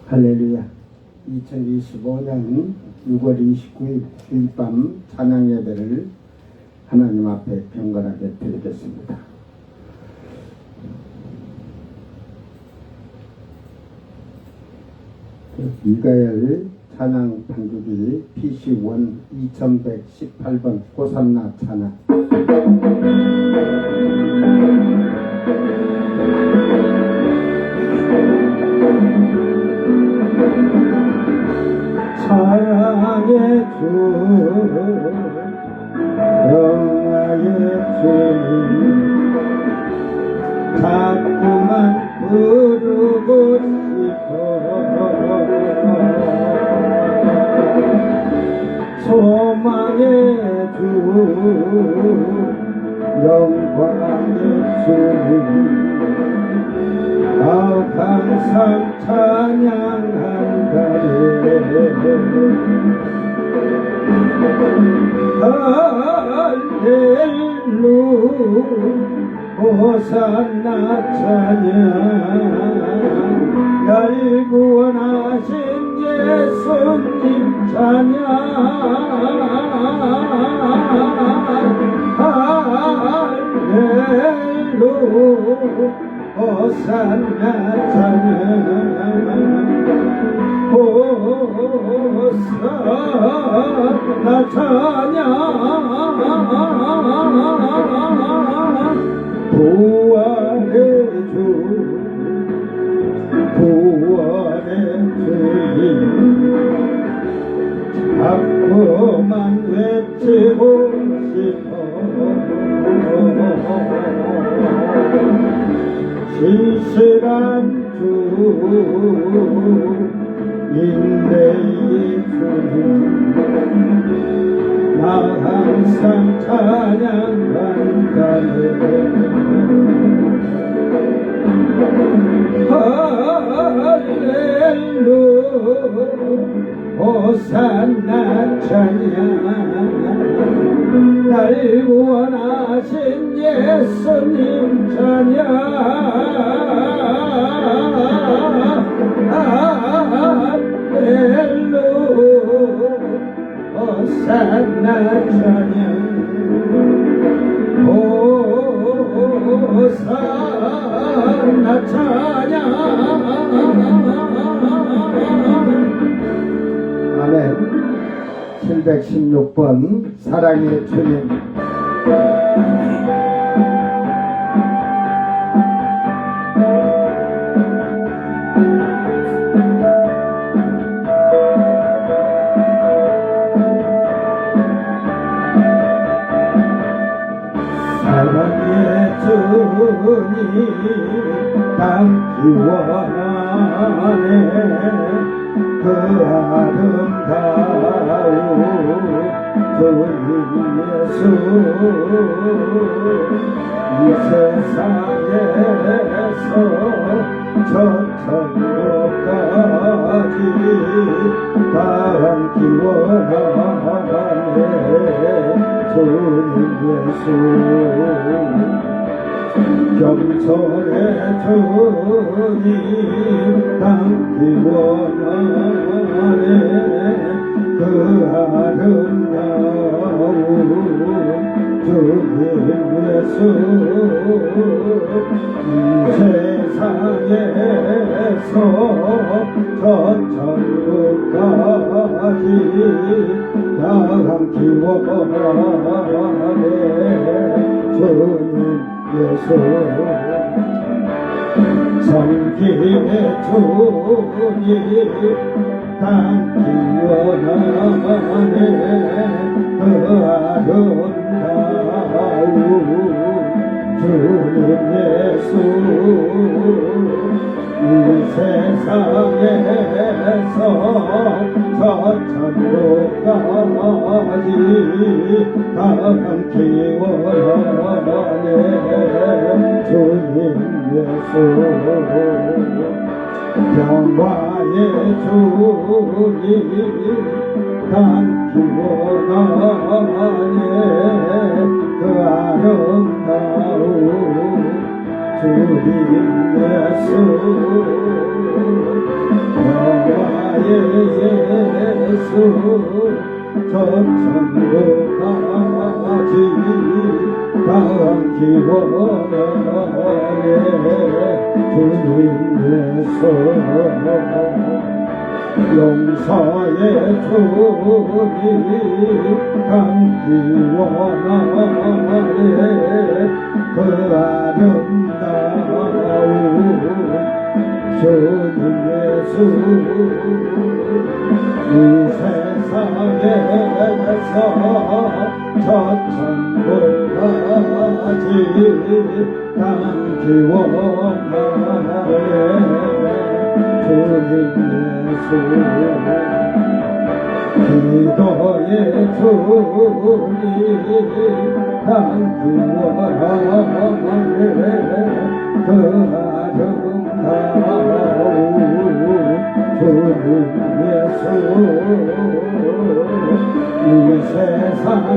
할렐루야. 2025년 6월 29일 주일밤 찬양 예배를 하나님 앞에 경건하게 드리겠습니다. 미가엘 찬양 반주기 PC1 2118번 호산나 찬양. 사랑의 주 영화의 주님 자꾸만 부르고 싶어 소망의 주 영광의 주님 항상 찬양한다네. 할렐루 호산나 찬양 날 구원하신 예수님 찬양 할렐루 호산나 찬양 호산나 찬양 부활의 주 부활의 주님 자꾸만 외치고 싶어 신실한 주 인내의 주님 나 항상 찬양한다네. 할렐루 호산나 찬양 날 구원하신 예수님 찬양 할렐루 호산나 찬양 호산나 찬양 아멘. 716번 사랑의 주님 사랑의 주님 닮기 원하네. 그 아름다운 주님 예수 이 세상에서 저 천국까지 닮기 원하네. 주님 예수 겸손의 주님 닮기 원하네. 그 아름다운 주님 예수 이 세상에서 저 천국까지 닮기 원하네. 주님 예수 성김의 주님 닮기 원하네. 그 아름다운 주님 예수 이 세상에서 저 천국까지 닮기 원하네. 주님 예수 평화의 주님 닮기 원하네. 그 아름다운 주님 예수 저 천국까지 가기 원하네 주님 예수 용서의 주님 감기 원하네 그 아름다운 주님 예수 이 세상에서 저 천국까지 감기 원하네 주님 예수 기도의 주님 감기 원하네 그 아름다운 주님 예수 이 세상에서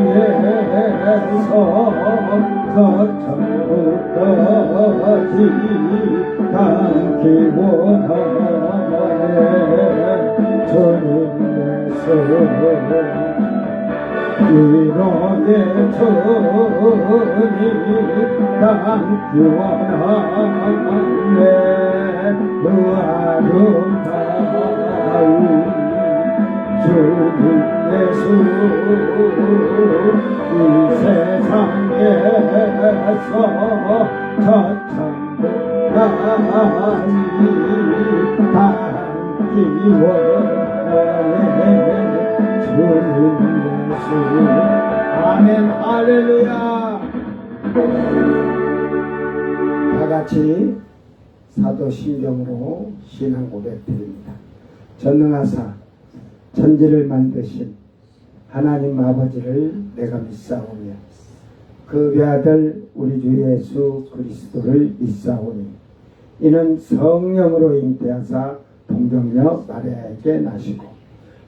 저 천국까지 가기 원하네 주님 예수 위로의 주님 가기 원하네 그 아름다운 주님 예수 이 세상에서 저 천국까지 닿기 원하네 주님 예수 아멘 할렐루야 다같이 사도신경으로 신앙 고백 드립니다. 전능하사 천지를 만드신 하나님 아버지를 내가 믿사오며 그 외아들 우리 주 예수 그리스도를 믿사오니 이는 성령으로 잉태하사 동정녀 마리아에게 나시고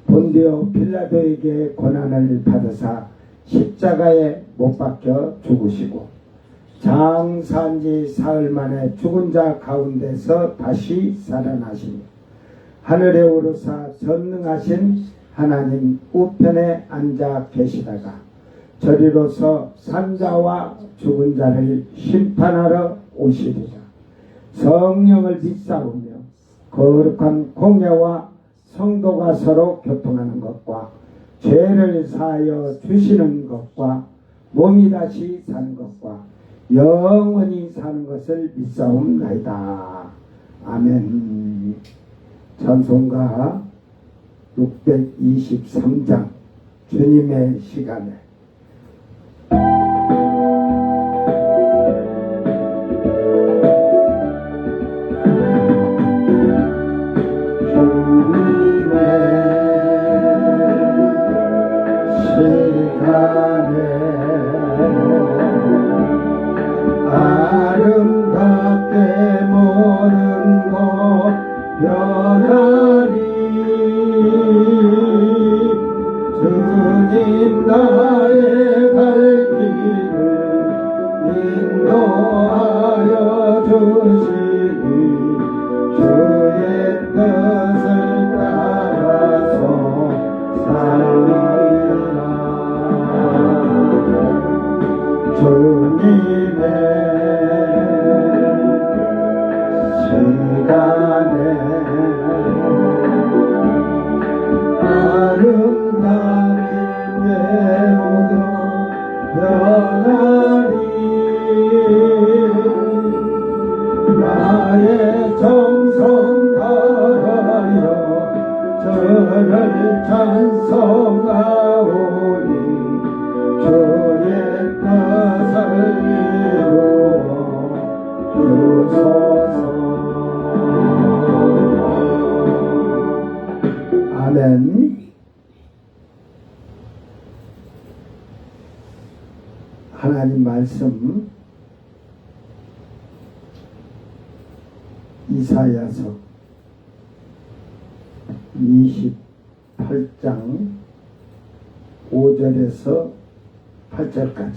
본디오 빌라도에게 고난을 받으사 십자가에 못 박혀 죽으시고 장사한 지 사흘 만에 죽은 자 가운데서 다시 살아나시니 하늘에 오르사 전능하신 하나님 우편에 앉아 계시다가 저리로서 산자와 죽은 자를 심판하러 오시리라. 성령을 믿사오며 거룩한 공예와 성도가 서로 교통하는 것과 죄를 사하여 주시는 것과 몸이 다시 사는 것과 영원히 사는 것을 믿사옵나이다. 아멘. 찬송가 623장 주님의 시간에 아름답게 모든 것 변하리 주님 나의 갈 길을 인도하여 주시니 주의 뜻을 따라서 살리라 주님의 시간에 아름답게 모두 변하리 나의 정성 다하여 저를 찬송하오니 주의 뜻을 이루어 주소서 아멘. 하나님 말씀 이사야서 28장 5절에서 8절까지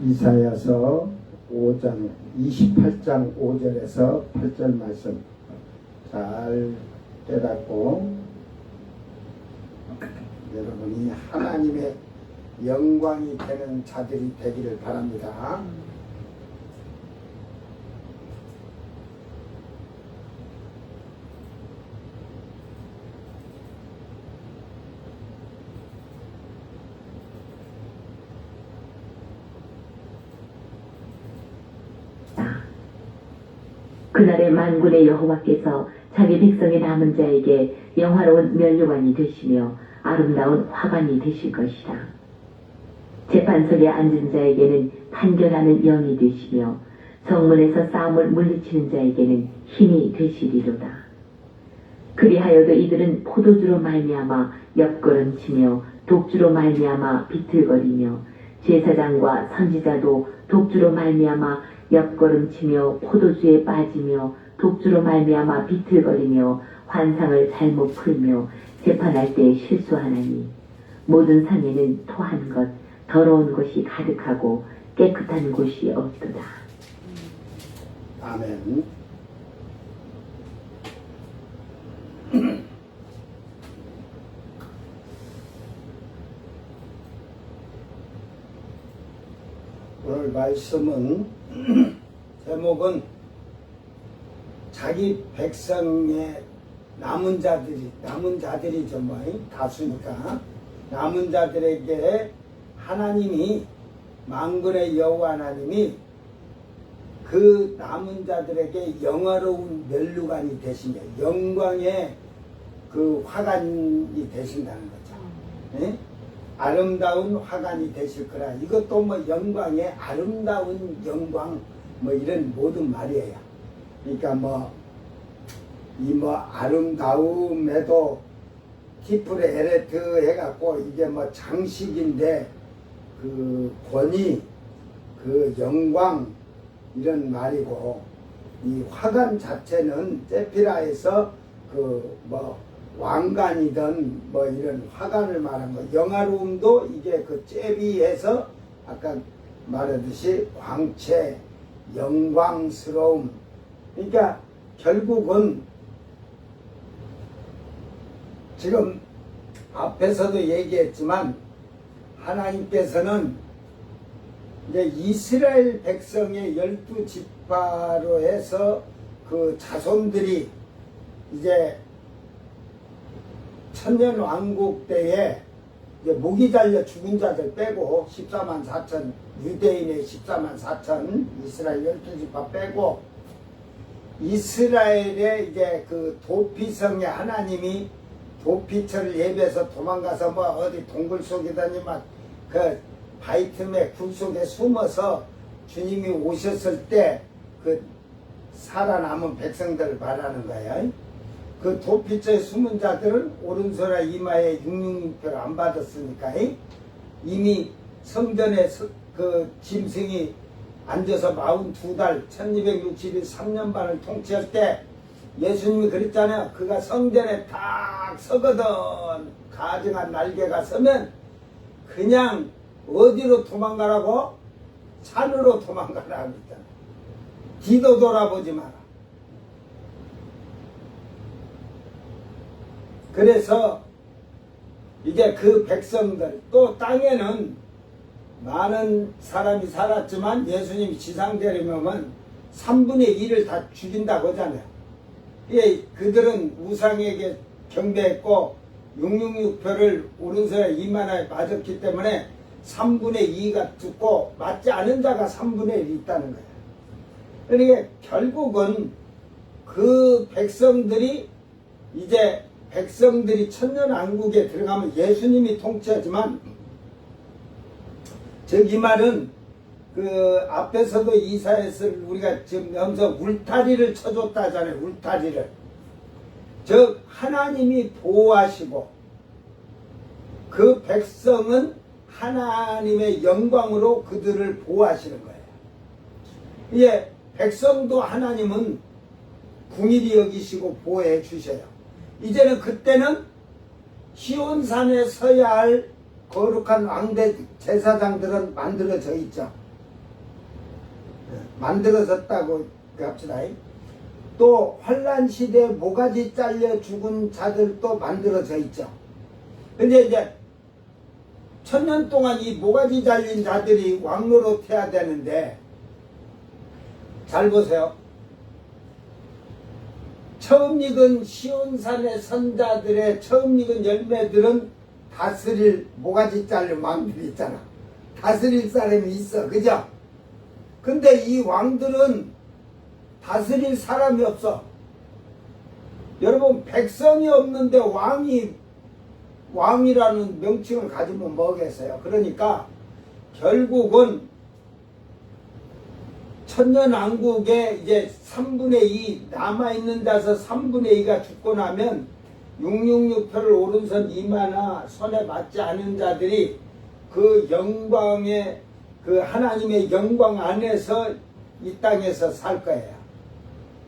이사야서 5장 28장 5절에서 8절 말씀 잘 깨닫고 여러분이 하나님의 영광이 되는 자들이 되기를 바랍니다. 그날에 만군의 여호와께서 자기 백성의 남은 자에게 영화로운 면류관이 되시며 아름다운 화관이 되실 것이라. 재판석에 앉은 자에게는 판결하는 영이 되시며 성문에서 싸움을 물리치는 자에게는 힘이 되시리로다. 그리하여도 이들은 포도주로 말미암아 옆걸음치며 독주로 말미암아 비틀거리며 제사장과 선지자도 독주로 말미암아 옆걸음치며 포도주에 빠지며 독주로 말미암아 비틀거리며 환상을 잘못 풀며 재판할 때 실수하나니 모든 상에는 토한 것 더러운 것이 가득하고 깨끗한 곳이 없도다. 아멘. 오늘 말씀은 제목은 자기 백성의 남은 자들이죠, 뭐 다수니까 남은 자들에게 하나님이 만군의 여호와 하나님이 그 남은 자들에게 영화로운 면류관이 되시며 영광의 그 화관이 되신다는 거죠. 네? 아름다운 화관이 되실 거라. 이것도 뭐 영광의 아름다운 영광 뭐 이런 모든 말이에요. 그러니까 이 아름다움에도 티프레 에레트 해갖고 이게 뭐 장식인데 그 권위 그 영광 이런 말이고, 이 화관 자체는 세피라에서 그 왕관이든 뭐 이런 화관을 말한 거. 영화로움도 이게 그 제비에서 아까 말하듯이 광채, 영광스러움. 그러니까 결국은 지금 앞에서도 얘기했지만 하나님께서는 이제 이스라엘 백성의 12지파로 해서 그 자손들이 이제 천년 왕국 때에 이제 목이 잘려 죽은 자들 빼고 14만 4천, 유대인의 14만 4천, 이스라엘 12지파 빼고 이스라엘의 이제 그 도피성에 하나님이 도피처를 예배해서 도망가서 뭐 어디 동굴 속이더니 막 그 바위 틈에 굴 속에 숨어서 주님이 오셨을 때 그 살아남은 백성들을 말하는 거예요. 그 도피처에 숨은 자들은 오른손에 이마에 666표를 안 받았으니까 이미 성전에 그 짐승이 앉아서 42달 1260일 3년 반을 통치할 때 예수님이 그랬잖아요. 그가 성전에 탁 서거든 가증한 날개가 서면 그냥 어디로 도망가라고? 산으로 도망가라고 했잖아. 뒤도 돌아보지 마라. 그래서 이제 그 백성들, 또 땅에는 많은 사람이 살았지만 예수님이 지상되려면 3분의 1을 다 죽인다고 하잖아요. 예, 그들은 우상에게 경배했고 666표를 오른손에 이마에 맞았기 때문에 3분의 2가 죽고 맞지 않은 자가 3분의 1이 있다는 거예요. 그러니까 결국은 그 백성들이 이제 백성들이 천년왕국에 들어가면 예수님이 통치하지만 즉 이 말은 그 앞에서도 이사야서 우리가 지금 여기서 울타리를 쳐줬다 하잖아요. 울타리를. 즉 하나님이 보호하시고 그 백성은 하나님의 영광으로 그들을 보호하시는 거예요. 이제 백성도 하나님은 궁일이 여기시고 보호해 주셔요. 이제는 그때는 시온산에 서야 할 거룩한 왕대 제사장들은 만들어져 있죠. 만들어졌다고 합시다. 또 환란 시대에 모가지 잘려 죽은 자들도 만들어져 있죠. 근데 이제 1000년 동안 이 모가지 잘린 자들이 왕노릇해야 되는데, 잘 보세요. 처음 익은 시온산의 선자들의 처음 익은 열매들은 다스릴 모가지 잘린 왕들이 있잖아. 다스릴 사람이 있어. 그죠? 근데 이 왕들은 다스릴 사람이 없어. 여러분, 백성이 없는데 왕이라는 명칭을 가지면 뭐겠어요? 그러니까 결국은 천년왕국의 이제 3분의 2 남아있는 자서 3분의 2가 죽고 나면 666표를 오른손 이마나 손에 맞지 않은 자들이 그 영광의 그 하나님의 영광 안에서 이 땅에서 살 거예요.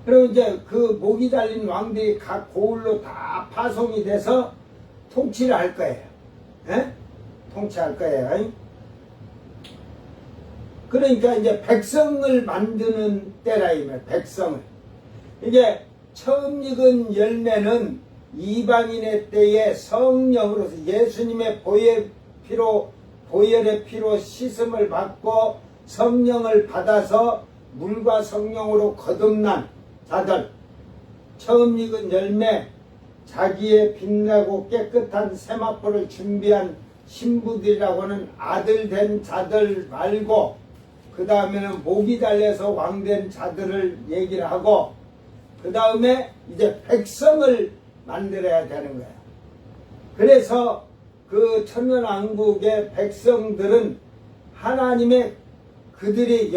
그리고 이제 그 목이 달린 왕들이 각 고을로 다 파송이 돼서 통치를 할 거예요. 에? 통치할 거예요. 그러니까 이제 백성을 만드는 때라 이 말, 백성을. 이게 처음 익은 열매는 이방인의 때에 성령으로서 예수님의 보혈의 피로 씻음을 받고 성령을 받아서 물과 성령으로 거듭난 자들, 처음 익은 열매, 자기의 빛나고 깨끗한 세마포를 준비한 신부들이라고는 아들 된 자들 말고, 그 다음에는 목이 달려서 왕된 자들을 얘기를 하고, 그 다음에 이제 백성을 만들어야 되는 거예요. 그래서 그 천년왕국의 백성들은 하나님의 그들이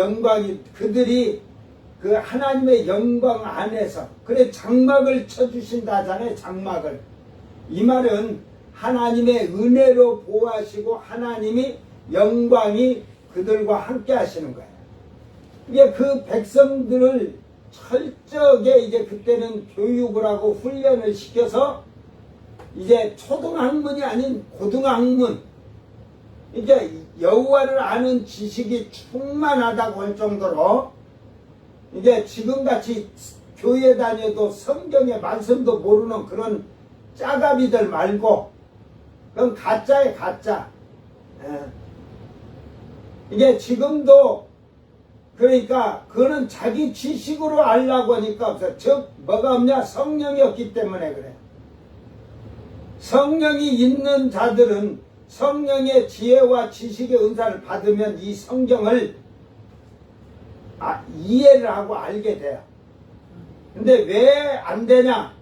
그 하나님의 영광 안에서, 그래 장막을 쳐주신다잖아요. 장막을. 이 말은 하나님의 은혜로 보호하시고 하나님이 영광이 그들과 함께 하시는 거예요. 이게 그 백성들을 철저하게 이제 그때는 교육을 하고 훈련을 시켜서 이제 초등학문이 아닌 고등학문, 이제 여호와를 아는 지식이 충만하다고 할 정도로, 이제 지금같이 교회 다녀도 성경의 말씀도 모르는 그런 짜가비들 말고, 그건 가짜에 가짜. 이게 지금도 그러니까 그거는 자기 지식으로 알라고 하니까 없어. 즉 뭐가 없냐? 성령이 없기 때문에 그래. 성령이 있는 자들은 성령의 지혜와 지식의 은사를 받으면 이 성경을 이해를 하고 알게 돼요. 근데 왜 안 되냐?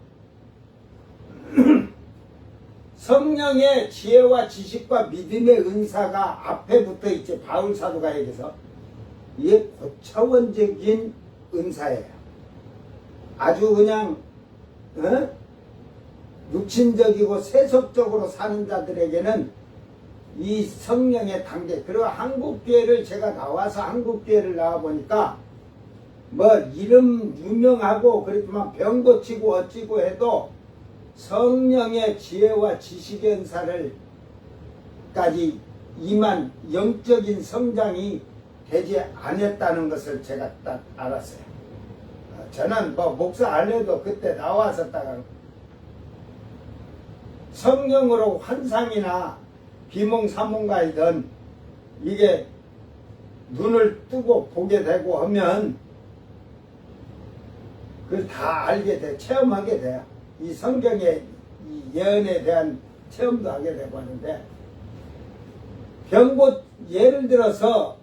성령의 지혜와 지식과 믿음의 은사가 앞에 붙어 있지. 바울 사도가 얘기해서 이게 고차원적인 은사예요. 아주 그냥 육신적이고 세속적으로 사는 자들에게는 이 성령의 단계. 그리고 한국교회를 제가 나와서 한국교회를 나와보니까 뭐 이름 유명하고 그렇지만 병 고치고 어찌고 해도 성령의 지혜와 지식의 은사를 까지 임한 영적인 성장이 되지 않았다는 것을 제가 딱 알았어요. 저는 뭐 목사 안 해도 그때 나왔었다가 성령으로 환상이나 비몽사몽가이든 이게 눈을 뜨고 보게 되고 하면 그걸 다 알게 돼, 체험하게 돼요. 이 성경의 이 예언에 대한 체험도 하게 되고 하는데, 예를 들어서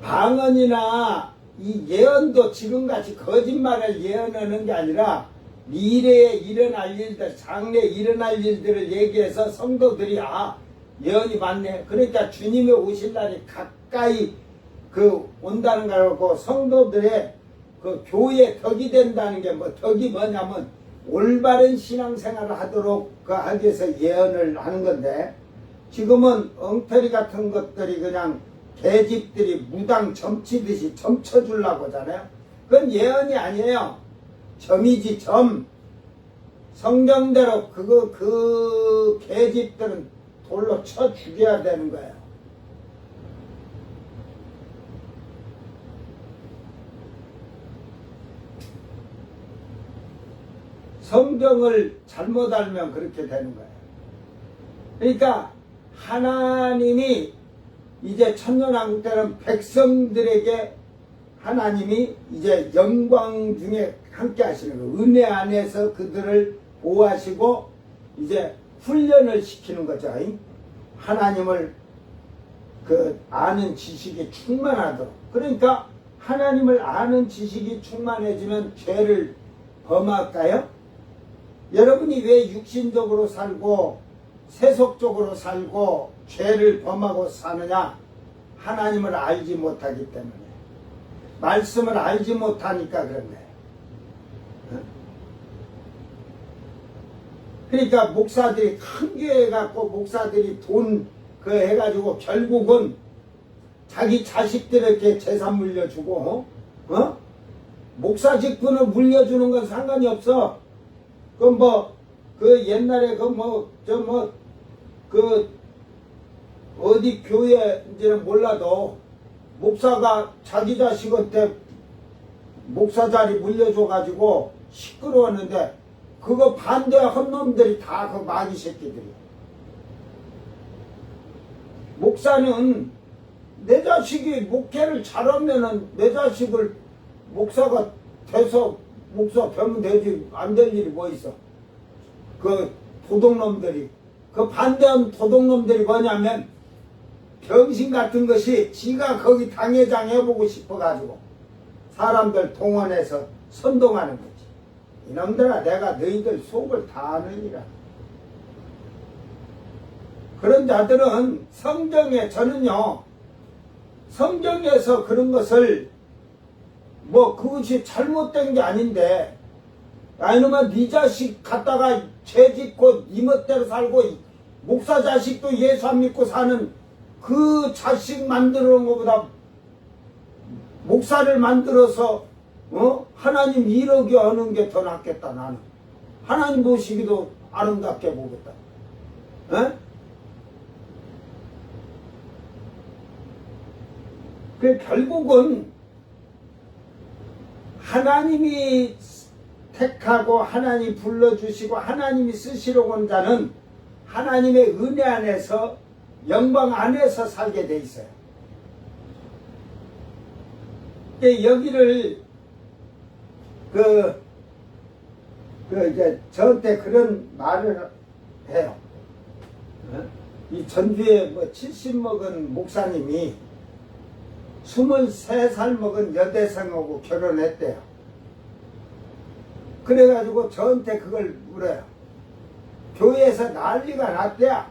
방언이나 이 예언도 지금같이 거짓말을 예언하는 게 아니라 미래에 일어날 일들, 장래에 일어날 일들을 얘기해서 성도들이 예언이 맞네. 그러니까 주님의 오실 날이 가까이 온다는 걸 알고 성도들의 그 교회의 덕이 된다는 게 덕이 뭐냐면 올바른 신앙생활을 하도록 하기 위해서 예언을 하는 건데, 지금은 엉터리 같은 것들이 그냥 계집들이 무당 점치듯이 점쳐주려고 하잖아요. 그건 예언이 아니에요. 점이지 점. 성경대로 그 계집들은 돌로 쳐 죽여야 되는 거예요. 성경을 잘못 알면 그렇게 되는 거예요. 그러니까 하나님이 이제 천년왕국 때는 백성들에게 하나님이 이제 영광 중에 함께 하시는 거예요. 은혜 안에서 그들을 보호하시고 이제 훈련을 시키는 거죠. 하나님을 그 아는 지식이 충만하도록. 그러니까 하나님을 아는 지식이 충만해지면 죄를 범할까요? 여러분이 왜 육신적으로 살고 세속적으로 살고 죄를 범하고 사느냐? 하나님을 알지 못하기 때문에. 말씀을 알지 못하니까 그런 거예요. 그러니까 목사들이 큰 교회 갖고 목사들이 돈 그 해가지고 결국은 자기 자식들에게 재산 물려주고 목사 직분을 물려주는 건 상관이 없어. 그 옛날에 어디 교회인지는 몰라도 목사가 자기 자식한테 목사 자리 물려줘가지고 시끄러웠는데 그거 반대한 놈들이 다 그 마귀 새끼들이야. 목사는 내 자식이 목회를 잘하면은 내 자식을 목사가 돼서 목사 되면 되지 안 될 일이 뭐 있어. 그 도둑놈들이 그 반대한 도둑놈들이 뭐냐면 병신 같은 것이 지가 거기 당회장 해보고 싶어가지고 사람들 동원해서 선동하는 거지. 이놈들아 내가 너희들 속을 다 아느니라. 그런 자들은 성경에 저는요 성경에서 그런 것을 뭐 그것이 잘못된 게 아닌데 아니면 네 자식 갖다가 죄 짓고 네 멋대로 살고 목사 자식도 예수 안 믿고 사는 그 자식 만드는 것보다 목사를 만들어서 하나님 이르게 하는 게 더 낫겠다. 나는 하나님 보시기도 아름답게 보겠다. 그 결국은 하나님이 택하고 하나님이 불러주시고 하나님이 쓰시려고 한 자는 하나님의 은혜 안에서 영광 안에서 살게 돼 있어요. 여기를 이제 저한테 그런 말을 해요. 이 전주에 70 먹은 목사님이 23살 먹은 여대생하고 결혼했대요. 그래가지고 저한테 그걸 물어요. 교회에서 난리가 났대요.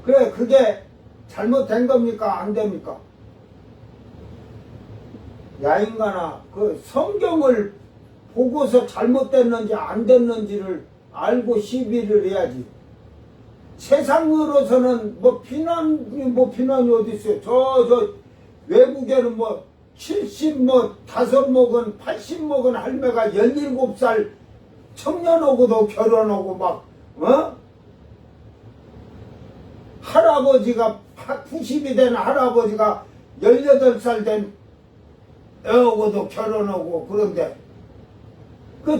그래 그게 잘못된 겁니까 안 됩니까? 야 인간아 그 성경을 보고서 잘못됐는지 안 됐는지를 알고 시비를 해야지. 세상으로서는 비난이 어디 있어요. 저 외국에는 70 먹은 80 먹은 할매가 17살 청년하고도 결혼하고 할아버지가 90이 된 할아버지가 18살 된 애하고도 결혼하고 그런데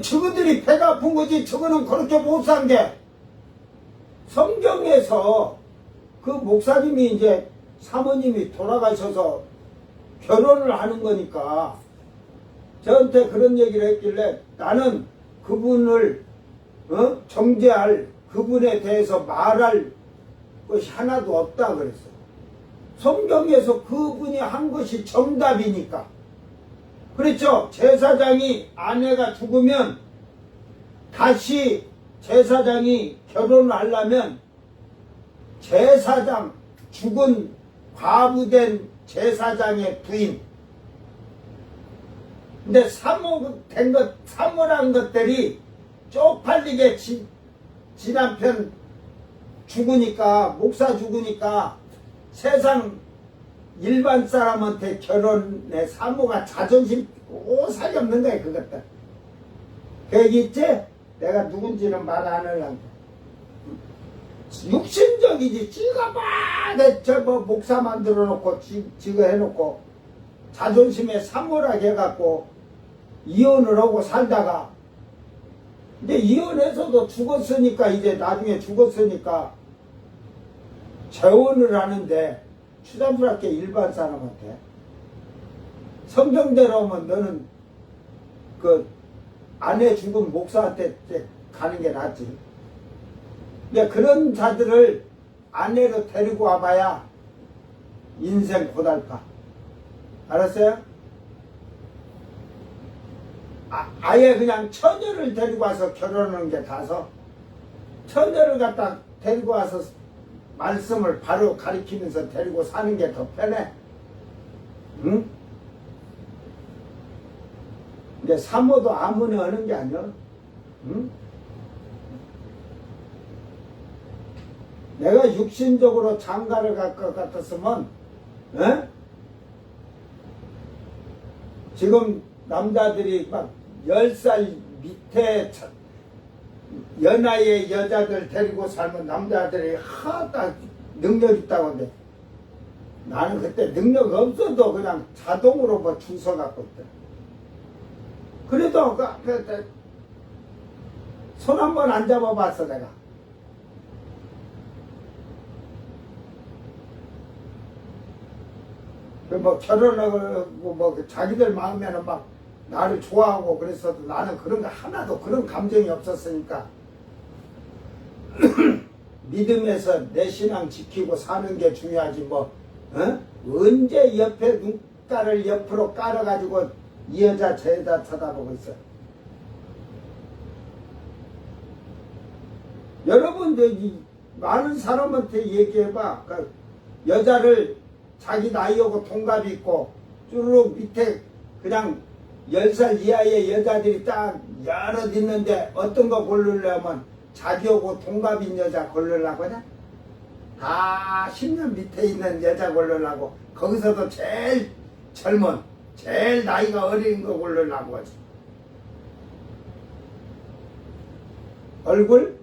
저거들이 배가 아픈 거지. 저거는 그렇게 못 산 게 성경에서 그 목사님이 이제 사모님이 돌아가셔서 결혼을 하는 거니까 저한테 그런 얘기를 했길래 나는 그분을 정죄할 그분에 대해서 말할 것이 하나도 없다 그랬어요. 성경에서 그분이 한 것이 정답이니까. 그렇죠. 제사장이 아내가 죽으면 다시 제사장이 결혼을 하려면 제사장 죽은 과부된 제사장의 부인 근데 사모란 것들이 쪽팔리게 지 남편 죽으니까 목사 죽으니까 세상 일반 사람한테 결혼에 사모가 자존심 오살이 없는 거야 그것들. 그 얘기 있지? 내가 누군지는 말 안 하려고. 육신적이지. 지가 목사 만들어 놓고 지가 해놓고 자존심에 사모라게 해갖고 이혼을 하고 살다가 근데 이혼해서도 죽었으니까, 이제 나중에 죽었으니까 재혼을 하는데 추잡스럽게 일반 사람한테 성경대로 하면 너는 그 아내 죽은 목사한테 가는 게 낫지. 근데 그런 자들을 아내로 데리고 와봐야 인생 고달파. 알았어요? 아예 그냥 처녀를 데리고 와서 결혼하는 게 가서 처녀를 갖다 데리고 와서 말씀을 바로 가리키면서 데리고 사는 게 더 편해. 응? 근데 사모도 아무나 하는 게 아니야. 응? 내가 육신적으로 장가를 갈 것 같았으면, 에? 지금 남자들이 막 10살 밑에 연하의 여자들 데리고 살면 남자들이 하다 능력 있다고 하는데 나는 그때 능력 없어도 그냥 자동으로 뭐 주워 갖고 있다. 그래도 손 한 번 안 잡아봤어 내가. 뭐 결혼하고 뭐 자기들 마음에는 막 나를 좋아하고 그랬어도 나는 그런 거 하나도 그런 감정이 없었으니까 믿음에서 내 신앙 지키고 사는 게 중요하지 뭐 어? 언제 옆에 눈가를 옆으로 깔아가지고 이 여자 저 여자 쳐다보고 있어. 여러분들 많은 사람한테 얘기해봐. 그 여자를 자기 나이하고 동갑이 있고 쭈르륵 밑에 그냥 10살 이하의 여자들이 딱 여럿 있는데 어떤 거 고르려면 자기하고 동갑인 여자 고르려고 하냐? 다 10년 밑에 있는 여자 고르려고 거기서도 제일 젊은 제일 나이가 어린 거 고르려고 하지. 얼굴?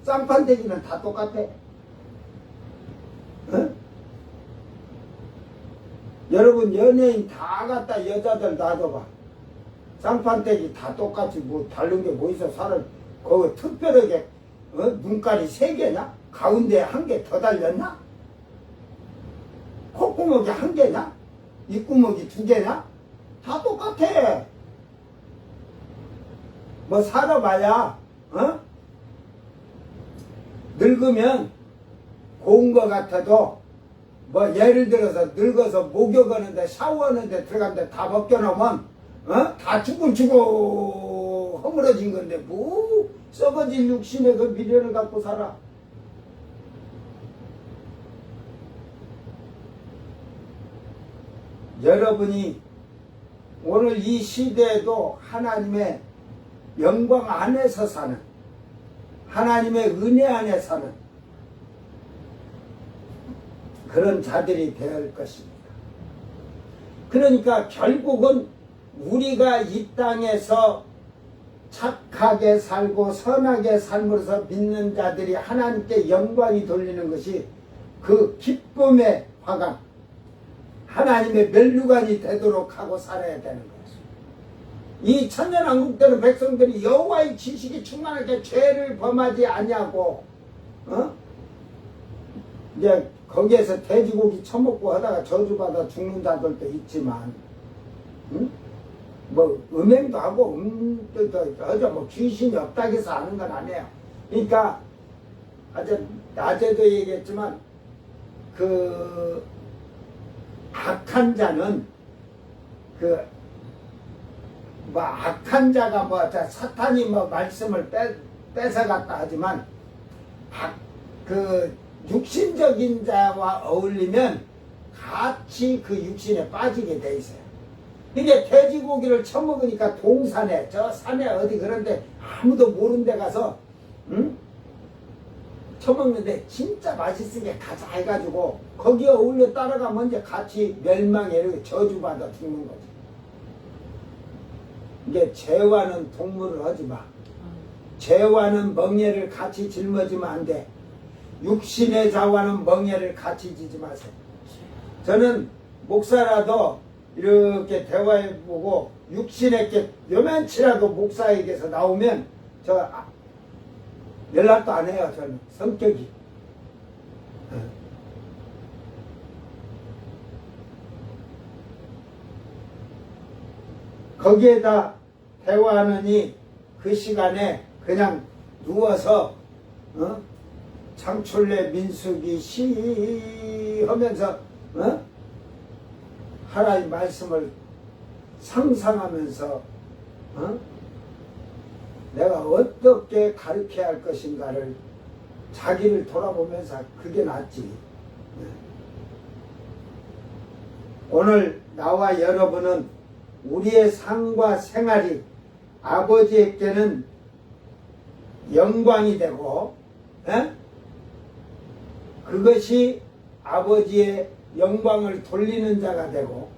쌍판대기는 다 똑같아. 어? 여러분 연예인 다 갖다 여자들 놔둬봐. 쌍판대기 다 똑같이 뭐 다른 게 뭐 있어. 사람 거기 특별하게 눈깔이 3개냐? 가운데 1개 더 달렸나? 콧구멍이 1개냐? 입구멍이 2개냐? 다 똑같아. 뭐 살아봐야 늙으면 고운 거 같아도 뭐 예를 들어서 늙어서 목욕하는데 샤워하는데 들어갔는데 다 벗겨놓으면 다 죽고 허물어진 건데 뭐 썩어진 육신의 그 미련을 갖고 살아. 여러분이 오늘 이 시대에도 하나님의 영광 안에서 사는 하나님의 은혜 안에 사는 그런 자들이 될 것입니다. 그러니까 결국은 우리가 이 땅에서 착하게 살고 선하게 삶으로서 믿는 자들이 하나님께 영광이 돌리는 것이 그 기쁨의 화관, 하나님의 면류관이 되도록 하고 살아야 되는 것입니다. 이 천년왕국되는 백성들이 여호와의 지식이 충만하게 죄를 범하지 아니하고 이제 거기에서 돼지고기 처먹고 하다가 저주받아 죽는 자들도 있지만 뭐 음행도 하고 하죠. 뭐 귀신이 없다고 해서 아는 건 아니에요. 그러니까 아주 낮에도 얘기했지만 그 악한 자는 그 뭐 악한 자가 뭐 사탄이 뭐 말씀을 뺏어갔다 하지만 그 육신적인 자와 어울리면 같이 그 육신에 빠지게 돼 있어요. 이게 돼지고기를 처먹으니까 동산에 저 산에 어디 그런데 아무도 모르는 데 가서 처먹는데 진짜 맛있으게 가자 해가지고 거기에 어울려 따라가면 이제 같이 멸망에 이렇게 저주받아 죽는 거지. 이게 죄와는 동물을 하지 마. 죄와는 멍에를 같이 짊어지면 안 돼. 육신의 자와는 멍에를 같이 지지 마세요. 저는 목사라도 이렇게 대화해보고 육신의 게 요만치라도 목사에게서 나오면 연락도 안 해요. 저는 성격이. 거기에다 대화하느니 그 시간에 그냥 누워서 창출내 민숙이 시 하면서 하나님 말씀을 상상하면서 내가 어떻게 가르쳐야 할 것인가를 자기를 돌아보면서 그게 낫지. 오늘 나와 여러분은 우리의 삶과 생활이 아버지에게는 영광이 되고 그것이 아버지의 영광을 돌리는 자가 되고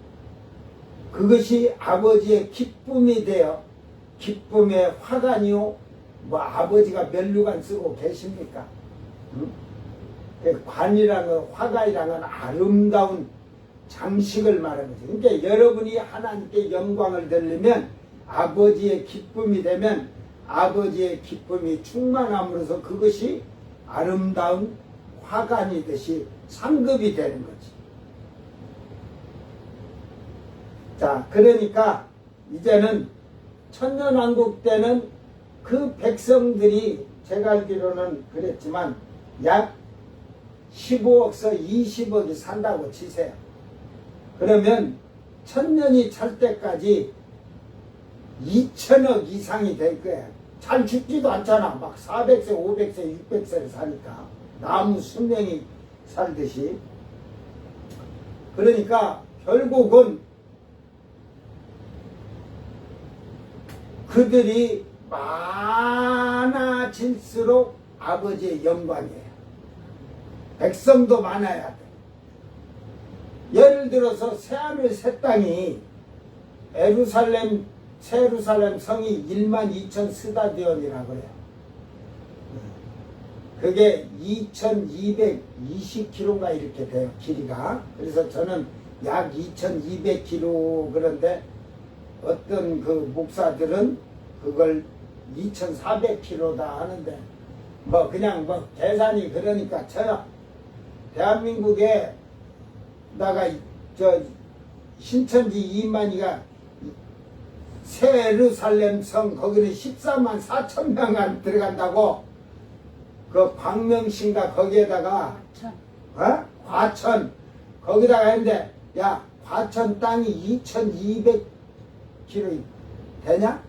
그것이 아버지의 기쁨이 되어 기쁨의 화관이요 뭐 아버지가 면류관 쓰고 계십니까? 관이라는 화관이라는 아름다운 장식을 말하는 거죠. 그러니까 여러분이 하나님께 영광을 돌리면 아버지의 기쁨이 되면 아버지의 기쁨이 충만함으로써 그것이 아름다운 화관이듯이 상급이 되는 거지. 자, 그러니까 이제는 천년왕국 때는 그 백성들이 제가 알기로는 그랬지만 약 15억서 20억이 산다고 치세요. 그러면 천년이 찰 때까지 2천억 이상이 될 거예요. 잘 죽지도 않잖아. 막 400세, 500세, 600세를 사니까. 나무 수명이 살듯이. 그러니까 결국은 그들이 많아질수록 아버지의 영광이에요. 백성도 많아야 돼. 예를 들어서 새하늘 새 땅이 새 예루살렘 성이 12,000 스타디온이라고 그래요. 그게 2,220km인가 이렇게 돼요, 길이가. 그래서 저는 약 2,200km 그런데 어떤 그 목사들은 그걸 2,400km다 하는데 뭐 그냥 뭐 계산이 그러니까 쳐요. 대한민국에 다가 저 신천지 이만희가 새 예루살렘 성 거기는 14만 4천 명만 들어간다고 그 광명신가 거기에다가 과천 거기다가 했는데 야 과천 땅이 2,200km 되냐?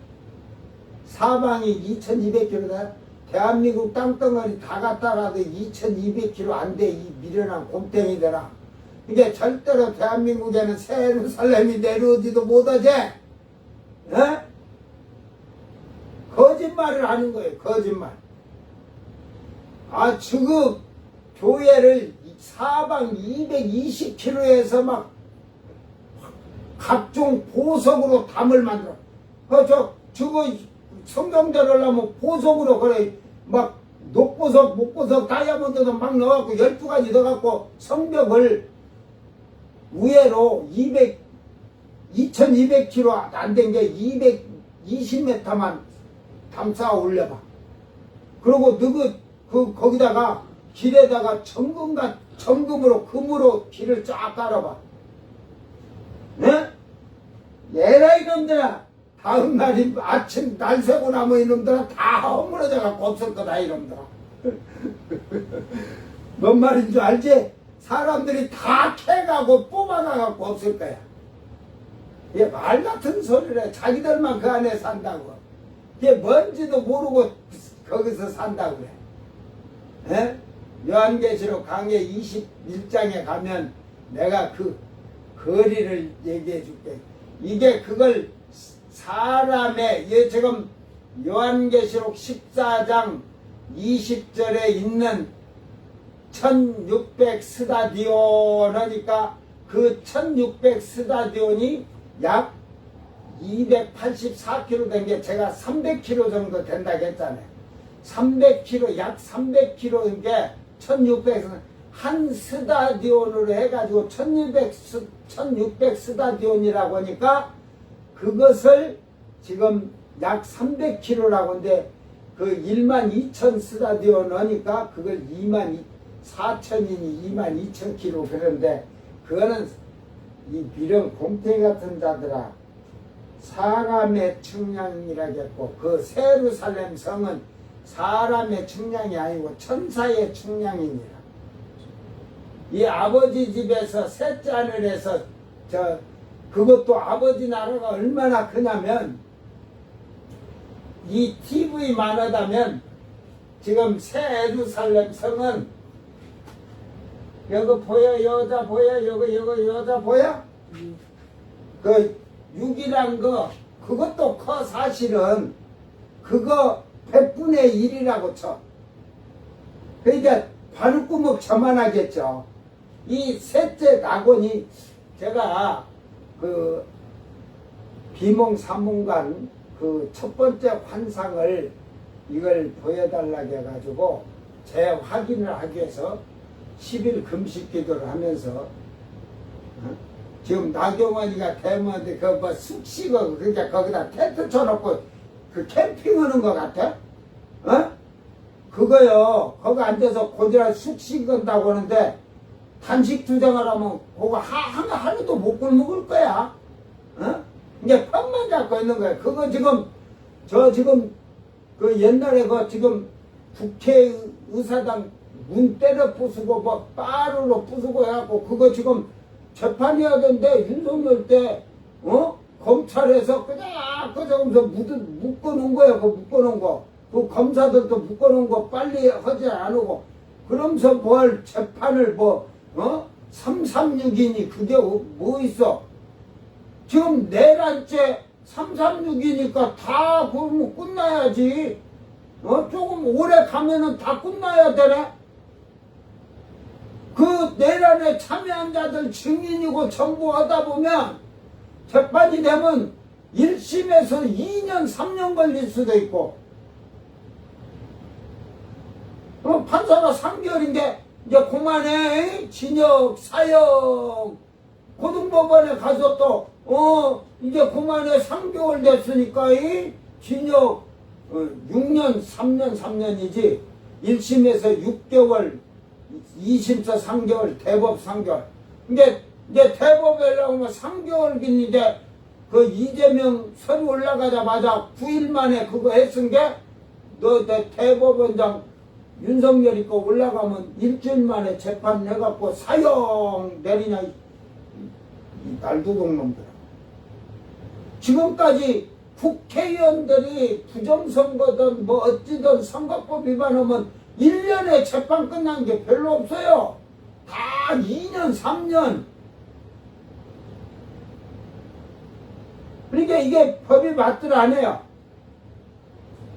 사방이 2,200km다. 대한민국 땅덩어리 다 갖다가도 2,200km 안 돼. 이 미련한 곰탱이들아. 이게 절대로 대한민국에는 새 예루살렘이 내려오지도 못하지. 거짓말을 하는 거예요. 거짓말. 지금 교회를 사방 220km에서 막 각종 보석으로 담을 만들어. 저거 성경대로 하려면 보석으로 그래 막 녹보석, 목보석, 다이아몬드도 막 넣어갖고 12가지 넣어갖고 성벽을 위에로 2,200km 안 된 게 220m만 담쌓아 올려봐. 그리고 거기다가 길에다가 정금으로 금으로 길을 쫙 깔아봐. 네? 얘라 이놈들아. 다음 날이 아침 날 새고 나면 이놈들아 다 허물어져 갖고 없을 거다 이놈들아. 뭔 말인 줄 알지? 사람들이 다 캐가고 뽑아가갖고 없을 거야. 얘 말 같은 소리를 해. 자기들만 그 안에 산다고. 얘 뭔지도 모르고 거기서 산다고 그래. 에? 요한계시록 강해 21장에 가면 내가 그 거리를 얘기해 줄게. 이게 그걸 사람의 지금 요한계시록 14장 20절에 있는 1600 스타디온이니까 그 1600 스타디온이 약 284km 된 게 제가 300km 정도 된다고 했잖아요. 300km, 약 300km인 게 1600, 한 스타디온으로 해가지고 1600 스타디온이라고 하니까 그것을 지금 약 300km라고 하는데 그 1만 2천 스타디오 넣으니까 그걸 2만 4천이니 2만 2천 킬로 그런데 그거는 이 비령 곰탱이 같은 자들아 사람의 측량이라겠고 그 세루살렘 성은 사람의 측량이 아니고 천사의 측량이니라. 이 아버지 집에서 셋째 하늘에서 그것도 아버지 나라가 얼마나 크냐면 이 TV만 하다면 지금 새 예루살렘 성은 여기 보여? 여자 보여? 여기 여자 보여? 그 6이란 거 그것도 커 사실은 그거 100분의 1이라고 쳐. 그러니까 바늘구멍 저만하겠죠. 이 셋째 낙원이 제가 그 비몽사몽간 그 첫 번째 환상을 이걸 보여달라고 해가지고 제 확인을 하기 위해서 10일 금식 기도를 하면서 지금 나경원이가 대모한테 그 뭐 숙식을 그러니까 거기다 텐트 쳐놓고 그 캠핑하는 것 같아? 그거요. 거기 앉아서 고지랄 숙식 한다고 하는데 단식 투쟁을 하면 그거 하루도 못 굶을 거야. 이제 펌만 잡고 있는 거야. 그거 지금 지금 그 옛날에 그 지금 국회의사당 문 때려 부수고 뭐 빠르로 부수고 해갖고 그거 지금 재판해야 되는데 윤석열 때 검찰에서 그냥 그저면서 묶어놓은 거야. 그 묶어놓은 거. 그 검사들도 묶어놓은 거 빨리 하지 않고 그러면서 뭘 재판을 336이니 그게 뭐 있어. 지금 내란죄 336이니까 다 그러면 끝나야지. 조금 오래 가면은 다 끝나야 되네. 그 내란에 참여한 자들 증인이고 전부 하다 보면 재판이 되면 1심에서 2년 3년 걸릴 수도 있고 판사가 3개월인데 이제 그만해. 징역 사형 고등법원에 가서 또 이제 그만해. 3개월 됐으니까 징역 6년 3년이지 1심에서 6개월 2심에서 3개월 대법 3개월 이제 대법에 올라오면 3개월 긴데 그 이재명 서류 올라가자마자 9일 만에 그거 했은 게 너 대법원장 윤석열이 거 올라가면 일주일 만에 재판 해갖고 사형 내리냐 이 날두동 놈들. 지금까지 국회의원들이 부정선거든 뭐 어찌든 선거법 위반하면 1년에 재판 끝난 게 별로 없어요. 다 2년 3년. 그러니까 이게 법이 맞들 안 해요.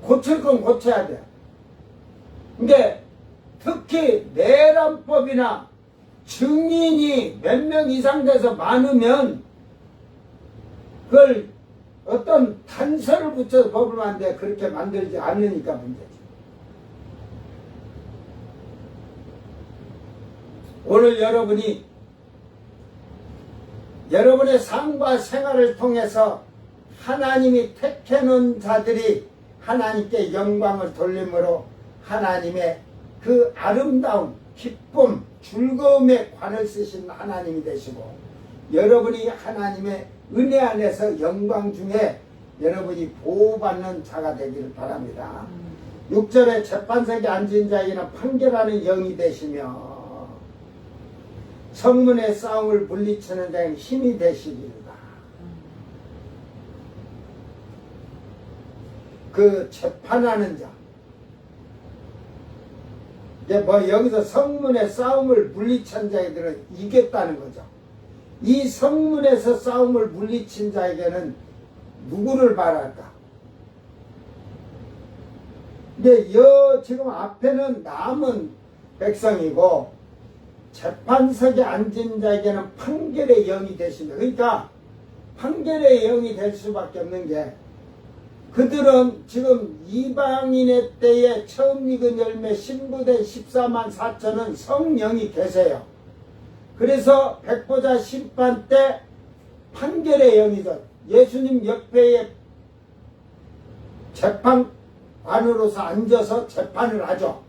고칠 건 고쳐야 돼. 근데 특히 내란법이나 증인이 몇 명 이상 돼서 많으면 그걸 어떤 단서를 붙여서 법을 만들 그렇게 만들지 않으니까 문제지. 오늘 여러분의 삶과 생활을 통해서 하나님이 택해놓은 자들이 하나님께 영광을 돌림으로 하나님의 그 아름다움, 기쁨, 즐거움에 관을 쓰신 하나님이 되시고 여러분이 하나님의 은혜 안에서 영광 중에 여러분이 보호받는 자가 되기를 바랍니다. 6절에 재판석에 앉은 자에게는 판결하는 영이 되시며 성문의 싸움을 물리치는 자에게 힘이 되시리로다. 그 재판하는 자. 이제 뭐 여기서 성문의 싸움을 물리친 자에게는 이겼다는 거죠. 이 성문에서 싸움을 물리친 자에게는 누구를 말할까? 근데 지금 앞에는 남은 백성이고 재판석에 앉은 자에게는 판결의 영이 되신다. 그러니까 판결의 영이 될 수밖에 없는 게 그들은 지금 이방인의 때에 처음 익은 열매 신부된 14만 4천은 성령이 계세요. 그래서 백보자 심판 때 판결의 영이죠. 예수님 옆에 재판 관으로서 앉아서 재판을 하죠.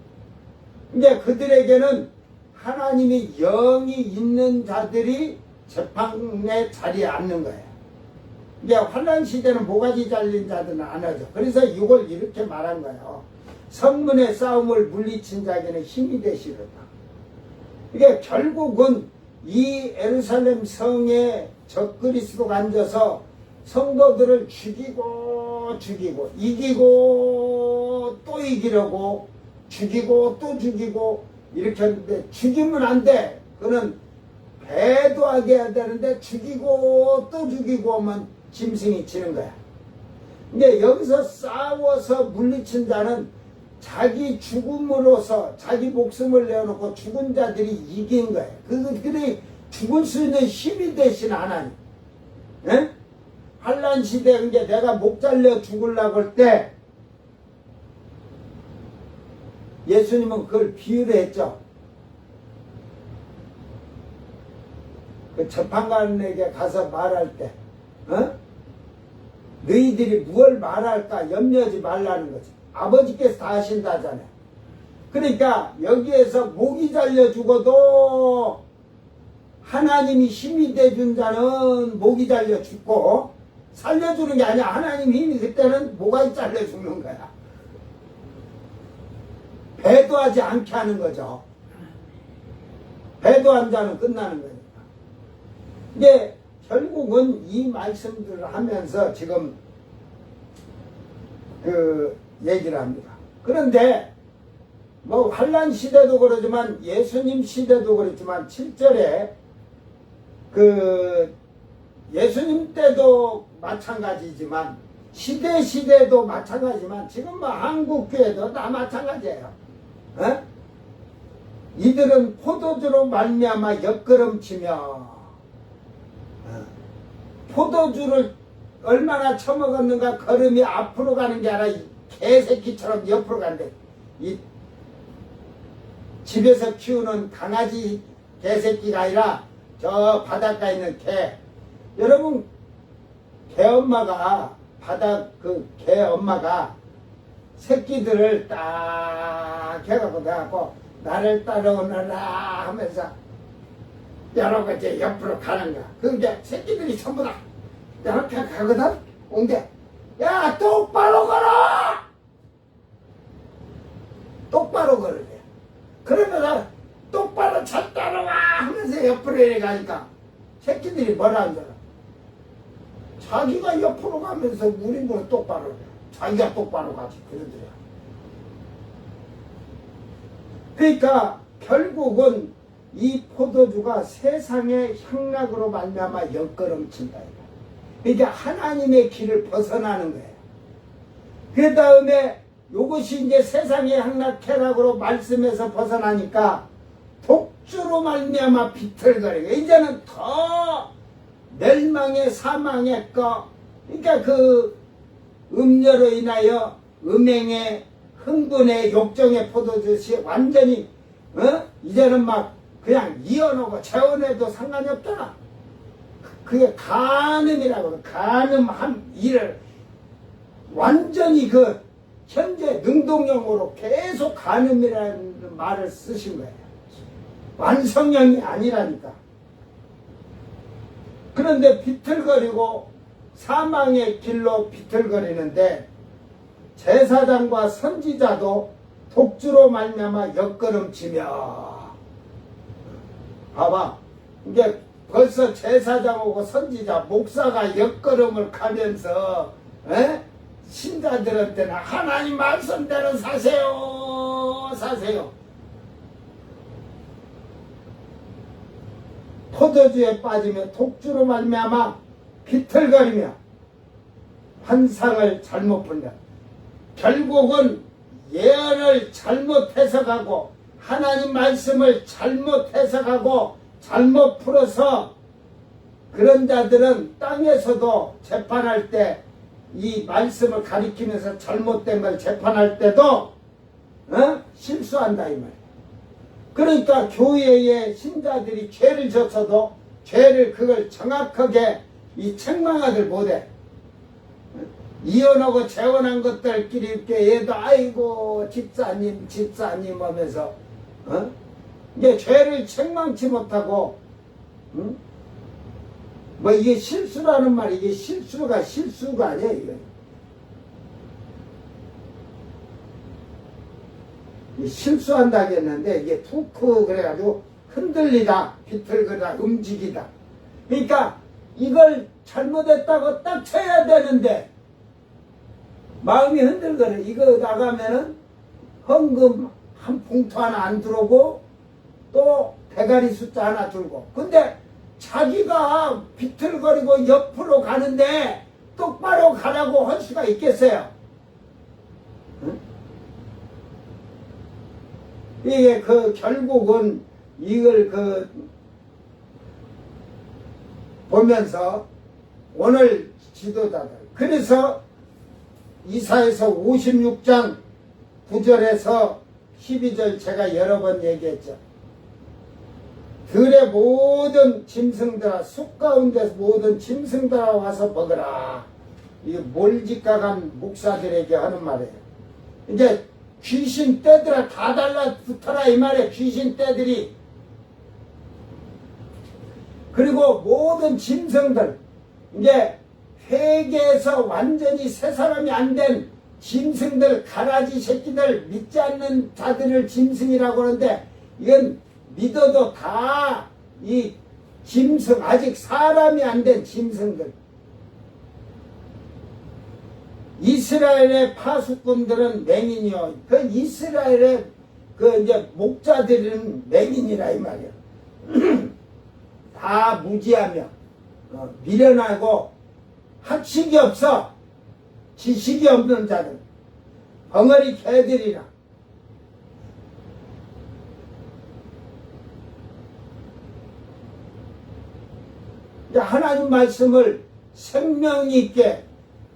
근데 그들에게는 하나님이 영이 있는 자들이 재판의 자리에 앉는 거예요. 이제 환란 시대는 모가지 잘린 자들은 안 하죠. 그래서 이걸 이렇게 말한 거예요. 성문의 싸움을 물리친 자에게는 힘이 되시리라. 이게 결국은 이 예루살렘 성에 적그리스도가 앉아서 성도들을 죽이고 이기고 또 이기려고 죽이고 또 죽이고 이렇게 하는데 죽이면 안 돼. 그는 배도하게 해야 되는데 죽이고 또 죽이고 하면 짐승이 지는 거야. 근데 여기서 싸워서 물리친 자는 자기 죽음으로서 자기 목숨을 내어놓고 죽은 자들이 이긴 거예요. 그들이 죽을 수 있는 힘이 되신 하나님. 예? 환란 시대 이제 내가 목 잘려 죽으려고 할 때 예수님은 그걸 비유를 했죠. 그 재판관에게 가서 말할 때, 너희들이 무엇을 말할까 염려하지 말라는 거지. 아버지께서 다 하신다잖아요. 그러니까 여기에서 목이 잘려 죽어도 하나님이 힘이 돼준 자는 목이 잘려 죽고 살려주는 게 아니야. 하나님 힘이 그때는 목이 잘려 죽는 거야. 배도하지 않게 하는 거죠. 배도한 자는 끝나는 거니까. 근데 결국은 이 말씀들을 하면서 지금 그 얘기를 합니다. 그런데 뭐 환란 시대도 그러지만 예수님 시대도 그렇지만 7절에 그 예수님 때도 마찬가지지만 시대도 마찬가지지만 지금 뭐 한국 교회도 다 마찬가지예요. 이들은 포도주로 말미암아 옆걸음치며 포도주를 얼마나 처먹었는가 걸음이 앞으로 가는 게 아니라 개새끼처럼 옆으로 간대. 이 집에서 키우는 강아지 개새끼가 아니라 저 바닷가에 있는 개. 여러분 개 엄마가 그 개 엄마가 새끼들을 딱 해갖고 나를 따라오너라 하면서 여러 가지 옆으로 가는 거야. 그게 새끼들이 전부 다 이렇게 가거든. 온게 야 똑바로 걸어. 똑바로 걸으래. 그러면 똑바로 잘 따라와 하면서 옆으로 이래 가니까 새끼들이 뭐라 하잖아. 자기가 옆으로 가면서 우리 뭐 똑바로 해. 자기가 똑바로 가지. 그러더라. 그러니까 결국은 이 포도주가 세상의 향락으로 말미암아 옆걸음친다. 그러니까 하나님의 길을 벗어나는 거예요. 그 다음에 이것이 이제 세상의 향락 쾌락으로 말씀에서 벗어나니까 독주로 말미암아 비틀거리고 이제는 더 멸망의 사망의 거. 그러니까 그 음료로 인하여 음행의 흥분의 욕정의 포도주시 완전히 이제는 막 그냥 이어놓고 재혼해도 상관이 없잖아. 그게 간음이라고 그래. 간음한 일을 완전히 그 현재 능동형으로 계속 간음이라는 말을 쓰신 거예요. 완성형이 아니라니까. 그런데 비틀거리고 사망의 길로 비틀거리는데 제사장과 선지자도 독주로 말미암아 옆걸음치며. 봐봐. 이게 벌써 제사장하고 선지자, 목사가 옆걸음을 가면서 신자들한테는 하나님 말씀대로 사세요. 포도주에 빠지며 독주로 말미암아 비틀거리며 환상을 잘못 본다. 결국은 예언을 잘못 해석하고 하나님 말씀을 잘못 해석하고 잘못 풀어서 그런 자들은 땅에서도 재판할 때 이 말씀을 가리키면서 잘못된 걸 재판할 때도 실수한다 이 말이야. 그러니까 교회의 신자들이 죄를 졌어도 죄를 그걸 정확하게 이 책망하들 못해. 이혼하고 재혼한 것들끼리 이렇게 얘도 아이고 집사님 하면서 이게 죄를 책망치 못하고 뭐 이게 실수라는 말이 이게 실수가 아니에요. 이게 실수한다겠는데 이게 툭 그래가지고 흔들리다 비틀거리다 움직이다. 그러니까 이걸 잘못했다고 딱 쳐야 되는데 마음이 흔들거려. 이거 나가면은 헌금 한 봉투 하나 안 들어오고 또 대가리 숫자 하나 들고. 근데 자기가 비틀거리고 옆으로 가는데 똑바로 가라고 할 수가 있겠어요? 응? 이게 결국은 이걸 보면서 오늘 지도자들 그래서 이사야서 56장 9절에서 12절 제가 여러 번 얘기했죠. 들의 모든 짐승들아 숲 가운데서 모든 짐승들아 와서 먹으라. 이게 몰직각한 목사들에게 하는 말이에요. 이제 귀신 떼들아 다 달라붙어라 이 말이에요. 귀신 떼들이. 그리고 모든 짐승들 이제 회개에서 완전히 새 사람이 안 된 짐승들 가라지 새끼들 믿지 않는 자들을 짐승이라고 하는데 이건 믿어도 다 이 짐승 아직 사람이 안 된 짐승들. 이스라엘의 파수꾼들은 맹인이요. 그 이스라엘의 이제 목자들은 맹인이라 이 말이야. 다 무지하며 미련하고 학식이 없어. 지식이 없는 자들. 벙어리 개들이라. 하나님 말씀을 생명 있게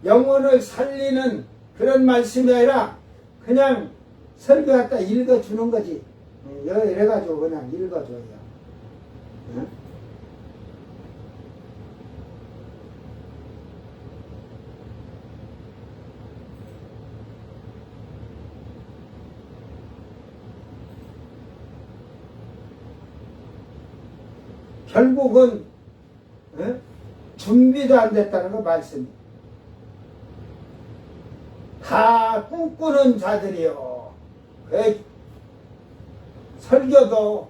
영혼을 살리는 그런 말씀이 아니라 그냥 설교 갖다 읽어주는 거지. 이래가지고 그냥 읽어줘요. 응? 결국은 준비도 안 됐다는 거 말씀이. 다 꿈꾸는 자들이요. 설교도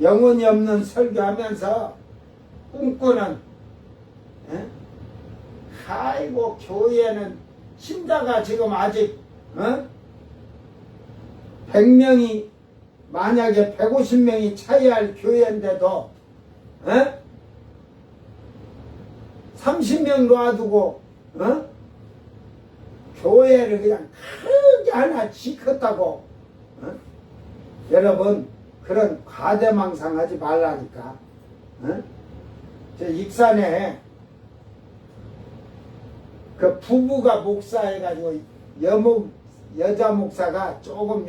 영혼이 없는 설교하면서 꿈꾸는. 아이고 교회는 신자가 지금 아직 100명이 만약에 150명이 차이할 교회인데도 30명 놓아두고 교회를 그냥 크게 하나 지켰다고. 여러분 그런 과대망상하지 말라니까. 저 익산에 그 부부가 목사해가지고 여자 목사가 조금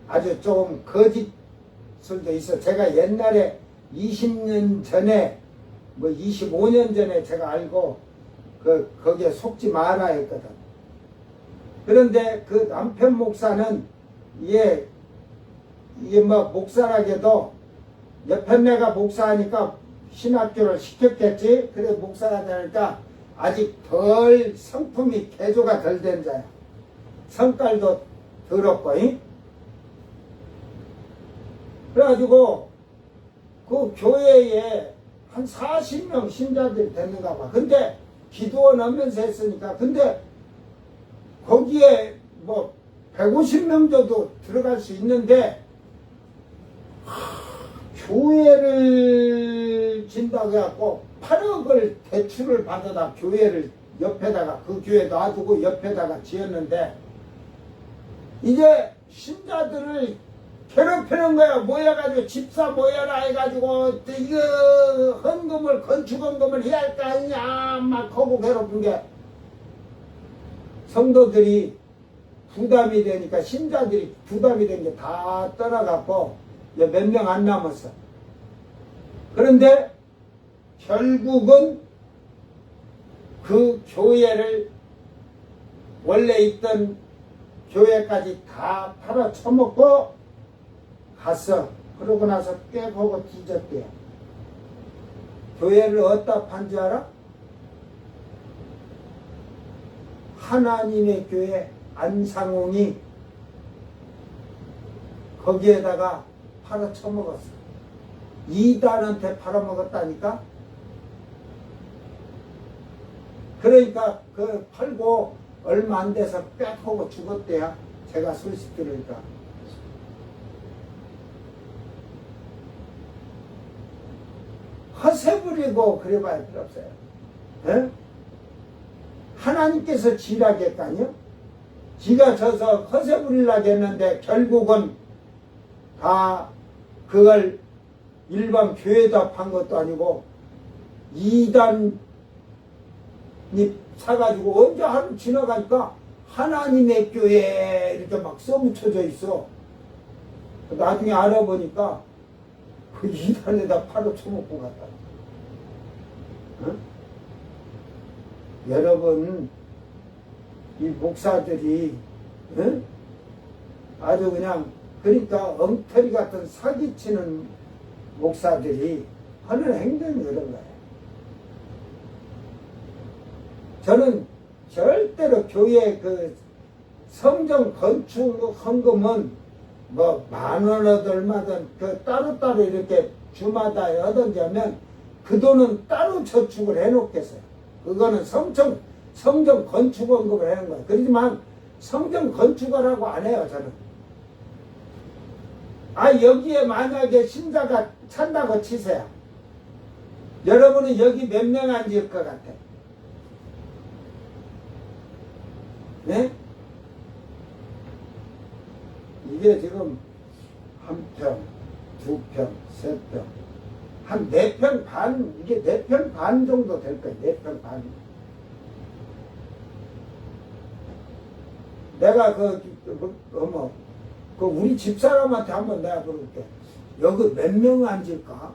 아주 조금 거짓술도 있어. 제가 옛날에 20년 전에 25년 전에 제가 알고 거기에 속지 마라 했거든. 그런데 그 남편 목사는 이게 목사라게도 옆에 내가 목사하니까 신학교를 시켰겠지. 그래 목사가 되니까 아직 덜 성품이 개조가 덜 된 자야. 성깔도 더럽고. 그래가지고 그 교회에 한 40명 신자들이 됐는가 봐. 근데 기도원 하면서 했으니까. 근데 거기에 150명 정도 들어갈 수 있는데 교회를 진다고 해갖고 8억을 대출을 받아다 교회를 옆에다가 그 교회 놔두고 옆에다가 지었는데 이제 신자들을 괴롭히는 거야. 모여가지고 집사 모여라 해가지고 이거 헌금을 건축헌금을 해야 할 거 아니냐 막 하고 괴롭힌 게 성도들이 부담이 되니까 신자들이 부담이 된 게 다 떠나갖고 몇 명 안 남았어. 그런데 결국은 그 교회를 원래 있던 교회까지 다 팔아 처먹고 갔어. 그러고 나서 꾀보고 뒤졌대요. 교회를 어디다 판 줄 알아? 하나님의 교회 안상홍이 거기에다가 팔아 처먹었어. 이단한테 팔아먹었다니까? 그러니까 그 팔고 얼마 안 돼서 빽하고 죽었대요. 제가 소식 들으니까. 허세 부리고 그래봐야 필요 없어요. 에? 하나님께서 지라겠다니요? 지가 져서 허세 부리려고 했는데 결국은 다 그걸 일반 교회에다 판 것도 아니고 이단이 사가지고 언제 하루 지나가니까 하나님의 교회 이렇게 막 써붙여져 있어. 나중에 알아보니까 그 이단에다 팔아 처먹고 갔다. 어? 여러분, 이 목사들이 어? 아주 그냥 그러니까 엉터리 같은 사기치는 목사들이 하는 행동이 그런 거예요. 저는 절대로 교회 그 성전 건축 헌금은 뭐 10,000원 얻든 얼마든 그 따로따로 이렇게 주마다 하든지 하면 그 돈은 따로 저축을 해놓겠어요. 그거는 성전 건축 헌금을 하는 거예요. 그렇지만 성전 건축하라고 안 해요, 저는. 여기에 만약에 신자가 찬다고 치세요. 여러분은 여기 몇 명 앉을 것 같아? 네? 이게 지금 1평, 2평, 3평, 한 4평 반, 이게 4평 반 정도 될 거예요. 4평 반. 내가 우리 집사람한테 한번 내가 그럴게. 여기 몇 명 앉을까?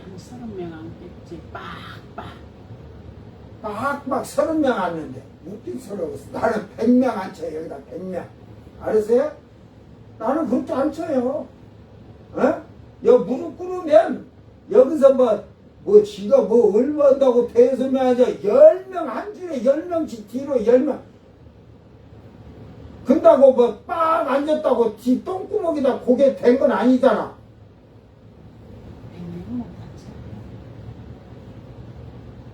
한 30명 앉겠지. 빡빡. 빡빡 30명 앉는데 웃긴 소리 하고 있어. 나는 100명 앉혀요. 여기다 100명. 알았어요? 나는 그렇게 안 쳐요. 어? 무릎 꿇으면 여기서 지가 얼마 한다고 대여섯 명 앉아. 10명 한 줄에 10명씩 뒤로 10명. 근다고 빡 앉았다고 뒤 똥구멍에다 고개 댄 건 아니잖아. 100명은 못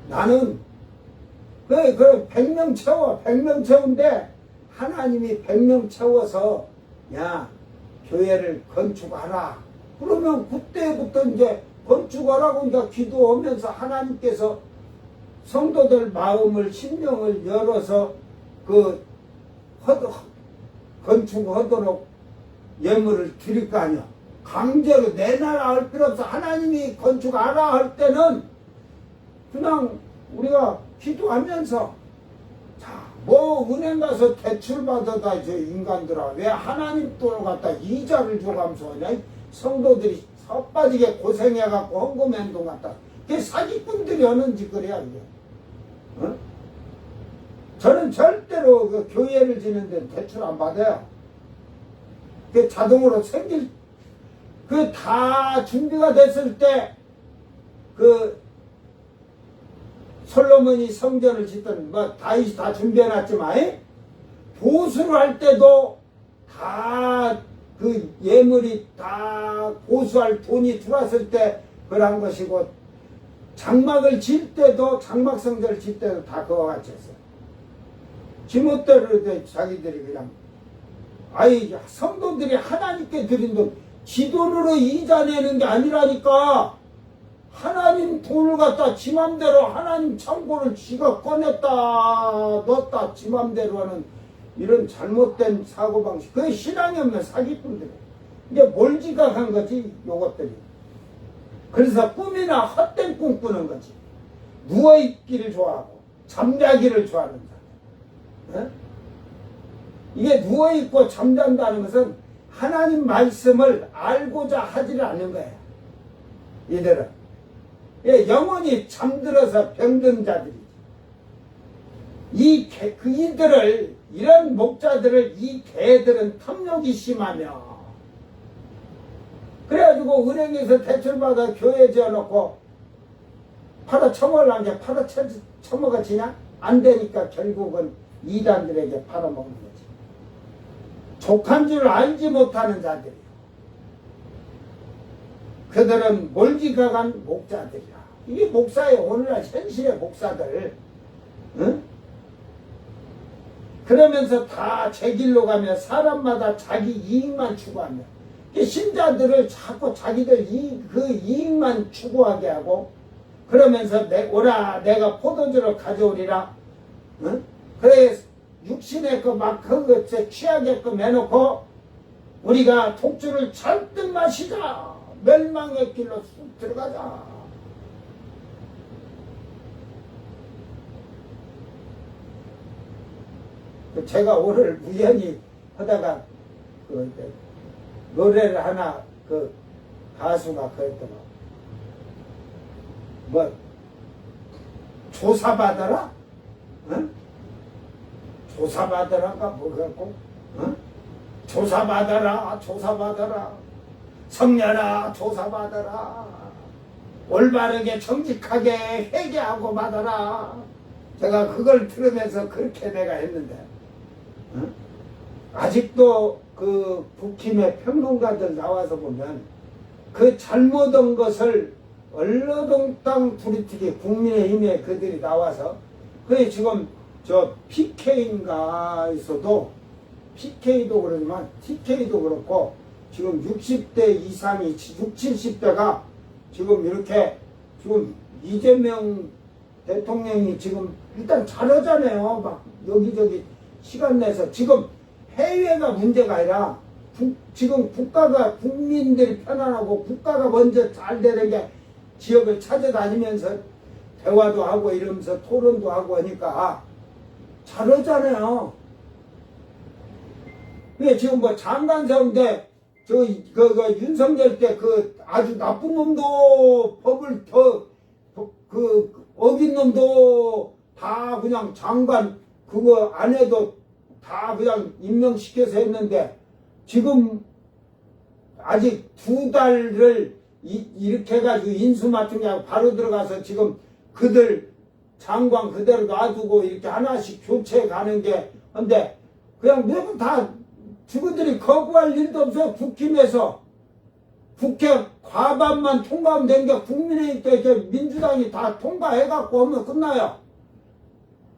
앉아. 나는 그 100명 채워. 100명 채운데 하나님이 100명 채워서 야 교회를 건축하라. 그러면 그때부터 이제 건축하라고 이제 기도하면서 하나님께서 성도들 마음을 심령을 열어서 건축하도록 예물을 드릴 거 아니야. 강제로 내놔라 할 필요 없어. 하나님이 건축하라 할 때는 그냥 우리가 기도하면서 은행 가서 대출 받아다 저 인간들아 왜 하나님 돈을 갖다 이자를 줘가면서 하냐. 성도들이 헛빠지게 고생해갖고 헌금 행동 갖다 그게 사기꾼들이 하는 짓거리야 이게. 어? 저는 절대로 그 교회를 지는데 대출 안 받아요. 그 자동으로 생길 그 다 준비가 됐을 때 솔로몬이 성전을 짓던 다윗이 다 준비해놨지만 보수를 할 때도 다 그 예물이 다 보수할 돈이 들어왔을 때 그런 것이고 장막을 질 때도 장막 성전을 질 때도 다 그와 같이 했어요. 지멋대로 자기들이 그냥 성도들이 하나님께 드린 돈 지 돈으로 이자 내는 게 아니라니까. 하나님 돈을 갖다 지 맘대로 하나님 창고를 지가 꺼냈다 넣었다 지 맘대로 하는 이런 잘못된 사고방식. 그게 신앙이 없는 사기꾼들이에요. 이게 몰지각한 거지 요것들이. 그래서 꿈이나 헛된 꿈 꾸는 거지. 누워있기를 좋아하고 잠자기를 좋아하는 사람. 이게 누워있고 잠잔다는 것은 하나님 말씀을 알고자 하지를 않는 거예요. 이들은. 예, 영원히 잠들어서 병든 자들이지. 이들을, 이런 목자들을 이 개들은 탐욕이 심하며, 그래가지고 은행에서 대출받아 교회 지어놓고 팔아 처먹으려는 게 팔아 처먹어지냐? 안 되니까 결국은 이단들에게 팔아먹는 거지. 족한 줄 알지 못하는 자들이야. 그들은 몰지각한 목자들이야. 이게 목사의 오늘날 현실의 목사들. 응? 그러면서 다 제 길로 가며 사람마다 자기 이익만 추구하며, 신자들을 자꾸 자기들 그 이익만 추구하게 하고, 그러면서 오라 내가 포도주를 가져오리라. 응? 그래 육신의 막 그거 취하게끔 해놓고 우리가 독주를 잔뜩 마시자. 멸망의 길로 쑥 들어가자. 제가 오늘 우연히 하다가 노래를 하나 가수가 그랬더만 뭐 조사받아라? 응? 조사받아라가 뭐 갖고? 응? 조사받아라, 조사받아라. 성년아, 조사받아라. 올바르게 정직하게 회개하고 받아라. 제가 그걸 들으면서 그렇게 내가 했는데, 응? 아직도 그 북힘의 평론가들 나와서 보면 그 잘못한 것을 얼러덩땅 두리튀기 국민의힘에 그들이 나와서, 그게 지금 저 PK인가에서도, PK도 그러지만 TK도 그렇고 지금 60대 이상이 60, 70대가 지금 이렇게 지금 이재명 대통령이 지금 일단 잘하잖아요. 막 여기저기 시간 내서 지금 해외가 문제가 아니라 지금 국가가, 국민들이 편안하고 국가가 먼저 잘 되는 게 지역을 찾아다니면서 대화도 하고 이러면서 토론도 하고 하니까 잘하잖아요. 근데 지금 뭐 장관 선대 윤석열 때 아주 나쁜 놈도 법을 어긴 놈도 다 그냥 장관 그거 안 해도 다 그냥 임명시켜서 했는데, 지금 아직 2달을 이렇게 해가지고 인수 맞춘 게 아니고 바로 들어가서 지금 그들 장관 그대로 놔두고 이렇게 하나씩 교체해 가는 게, 근데 그냥 누구 다 주부들이 거부할 일도 없어요. 국힘에서 국회 과반만 통과하면 되는 게 국민의힘 때 민주당이 다 통과해갖고 하면 끝나요.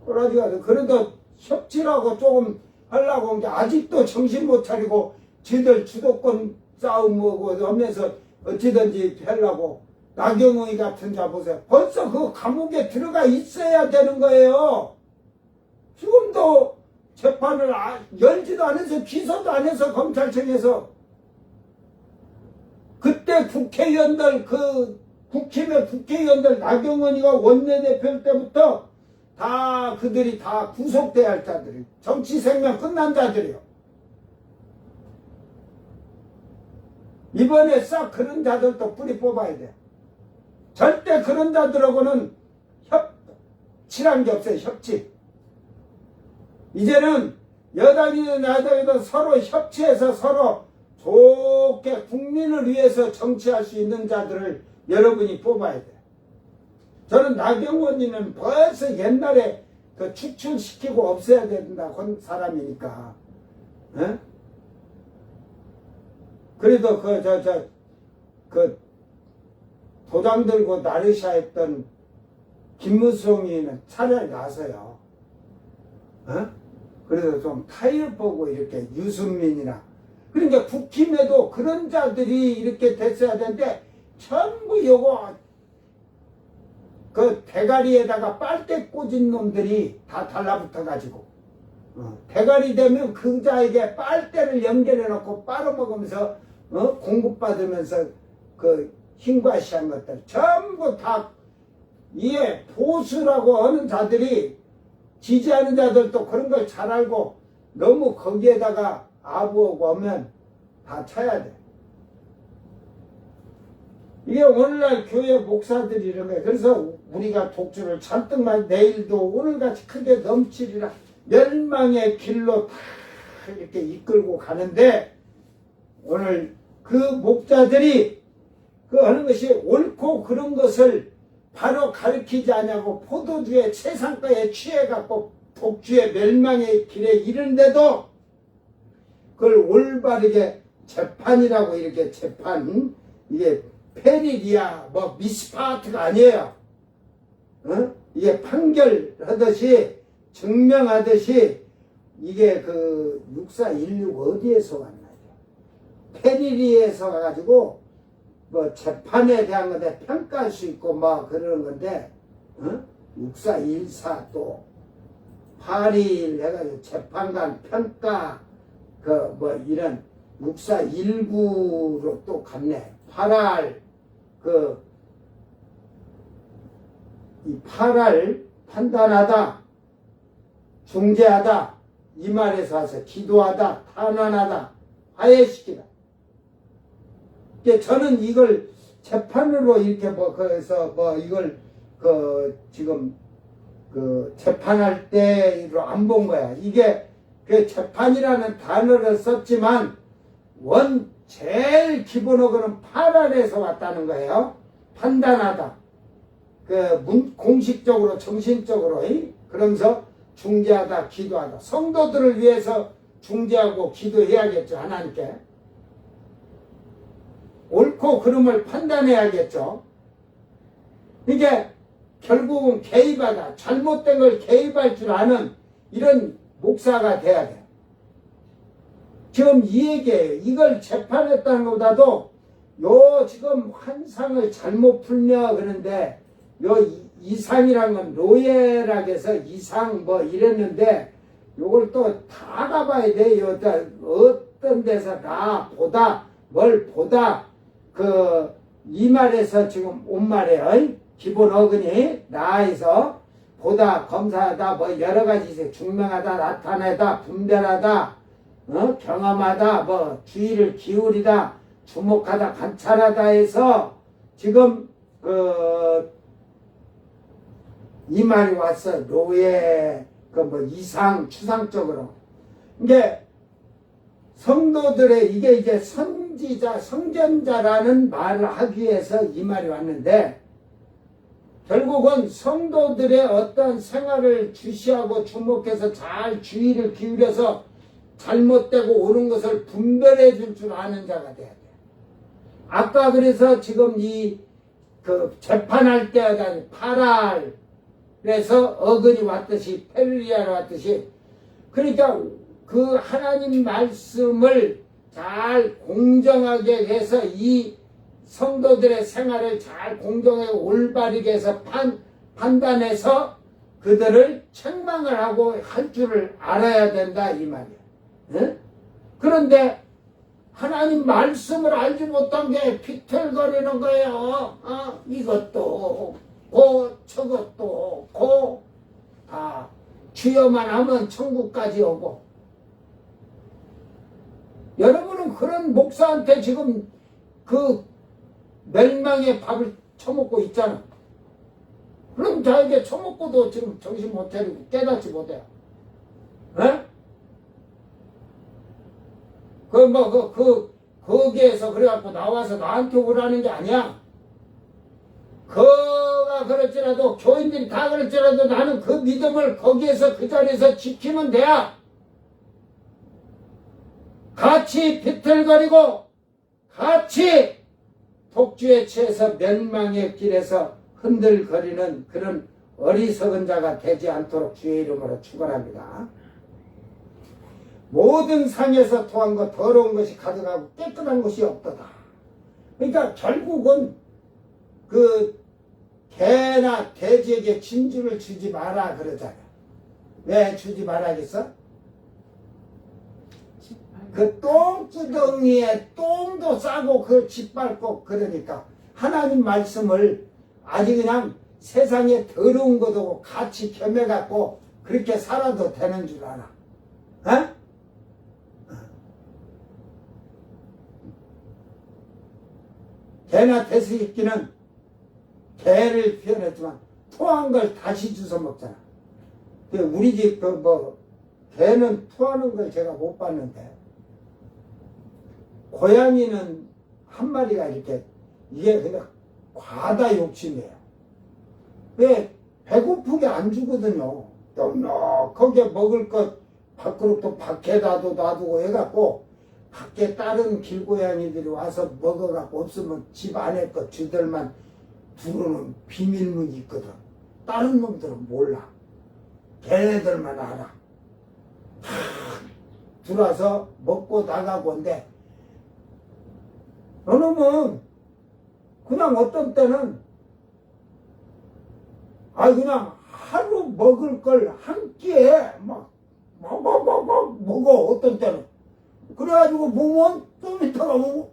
그래가지고 그래도 협치라고 조금 하려고 한 게 아직도 정신 못 차리고 지들 주도권 싸움하고 하면서 어찌든지 하려고. 나경원이 같은 자 보세요. 벌써 그 감옥에 들어가 있어야 되는 거예요. 지금도 재판을 열지도 안 해서 기소도 안 해서 검찰청에서. 그때 국회의원들 국힘의 국회의원들 나경원이가 원내대표 때부터 다 그들이 다 구속돼야 할 자들이, 정치 생명 끝난 자들이요. 이번에 싹 그런 자들도 뿌리 뽑아야 돼. 절대 그런 자들하고는 협치란 게 없어요. 협치. 이제는 여당이든 야당이든 서로 협치해서 서로 좋게 국민을 위해서 정치할 수 있는 자들을 여러분이 뽑아야 돼. 저는 나경원이는 벌써 옛날에 추출시키고 없애야 된다고 한 사람이니까. 에? 그래도 도장 들고 나르샤 했던 김무성이는 차라리 나서요. 어? 그래서 좀 타협 보고 이렇게 유승민이나, 그러니까 국힘에도 그런 자들이 이렇게 됐어야 되는데 전부 요거 대가리에다가 빨대 꽂은 놈들이 다 달라붙어 가지고 대가리 되면 그 자에게 빨대를 연결해 놓고 빨아먹으면서 공급받으면서 흰과시한 것들 전부 다 이에 보수라고 하는 자들이, 지지하는 자들도 그런 걸 잘 알고 너무 거기에다가 아부하고 하면 다 쳐야 돼. 이게 오늘날 교회 목사들이 이런 거예요. 그래서 우리가 독주를 잔뜩만 내일도 오늘같이 크게 넘치리라 멸망의 길로 다 이렇게 이끌고 가는데 오늘 그 목자들이 그 하는 것이 옳고 그런 것을 바로 가르치지 않냐고 포도주의 최상가에 취해갖고 독주의 멸망의 길에 이른데도 그걸 올바르게 재판이라고 이렇게 재판 이게 페리리아 뭐 미스파트가 아니에요. 어? 이게 판결하듯이 증명하듯이 이게 그 6416 어디에서 왔나요? 페리리에서 가가지고 뭐 재판에 대한 건데 평가할 수 있고 뭐 그러는 건데 6414 또 8일 해가지고 재판관 평가 그 뭐 이런 6419로 또 갔네. 8알 이 8알 판단하다 중재하다 이 말에서 와서 기도하다 탄원하다 화해시키다. 저는 이걸 재판으로 이렇게 뭐 그래서 뭐 이걸 그 지금 그 재판할 때로 안 본 거야. 이게 그 재판이라는 단어를 썼지만 제일 기본어는 8알에서 왔다는 거예요. 판단하다. 공식적으로 정신적으로 그러면서 중재하다 기도하다. 성도들을 위해서 중재하고 기도해야겠죠. 하나님께. 옳고 그름을 판단해야겠죠. 이게 결국은 개입하다. 잘못된 걸 개입할 줄 아는 이런 목사가 돼야 돼요. 지금 이 얘기예요. 이걸 재판했다는 것보다도 지금 환상을 잘못 풀며 그런데 이상이란 건 로예락에서 이상 뭐 이랬는데 요걸 또 다 가봐야 돼. 어떤 데서 보다 뭘 보다 이 말에서 지금 온 말이에요. 기본 어근이 나에서 보다 검사하다 뭐 여러 가지 증명하다 나타내다 분별하다 경험하다 뭐 주의를 기울이다 주목하다 관찰하다 해서 지금 이 말이 왔어. 로에 뭐 이상 추상적으로 이게 성도들의 이게 이제 선지자 성전자라는 말을 하기 위해서 이 말이 왔는데 결국은 성도들의 어떤 생활을 주시하고 주목해서 잘 주의를 기울여서 잘못되고 옳은 것을 분별해 줄 줄 아는 자가 돼야 돼. 아까 그래서 지금 재판할 때 파랄에서 어근이 왔듯이 페르리아로 왔듯이 그러니까 그 하나님 말씀을 잘 공정하게 해서 이 성도들의 생활을 잘 공정하게 올바르게 해서 판단해서 그들을 책망을 하고 할 줄을 알아야 된다 이 말이야. 네? 그런데 하나님 말씀을 알지 못한 게 비틀거리는 거예요. 이것도 저것도 다 주여만 하면 천국까지 오고. 여러분은 그런 목사한테 지금 멸망의 밥을 처먹고 있잖아. 그럼 자에게 처먹고도 지금 정신 못 차리고 깨닫지 못해요. 에? 거기에서 그래갖고 나와서 나한테 오라는 게 아니야. 그가 그럴지라도 교인들이 다 그럴지라도 나는 그 믿음을 거기에서 그 자리에서 지키면 돼야. 같이 비틀거리고 같이 독주에 취해서 멸망의 길에서 흔들거리는 그런 어리석은 자가 되지 않도록 주의 이름으로 축원합니다. 모든 상에서 토한 것 더러운 것이 가득하고 깨끗한 것이 없도다. 그러니까 결국은 개나 돼지에게 진주를 주지 마라 그러잖아요. 왜 주지 말아야겠어? 그 똥구덩이에 똥도 싸고 그걸 짓밟고 그러니까 하나님 말씀을 아주 그냥 세상에 더러운 것하고 같이 겸해갖고 그렇게 살아도 되는 줄 알아. 어? 개나 돼지새끼는 개를 표현했지만 토한 걸 다시 주워 먹잖아. 우리 집 개는 토하는 걸 제가 못 봤는데 고양이는 한 마리가 이렇게 이게 그냥 과다 욕심이에요. 왜 배고프게 안 주거든요. 넉넉하게 먹을 것 밖으로 또 밖에다 놔두고 해갖고 밖에 다른 길고양이들이 와서 먹어갖고 없으면 집 안에 것 쥐들만 두고는 비밀문이 있거든. 다른 놈들은 몰라. 걔네들만 알아. 들어와서 먹고 나가고 온데 너놈은 그냥 어떤 때는 그냥 하루 먹을 걸 한 끼에 막 먹어 어떤 때는 그래가지고 보면 좀 이따가 보고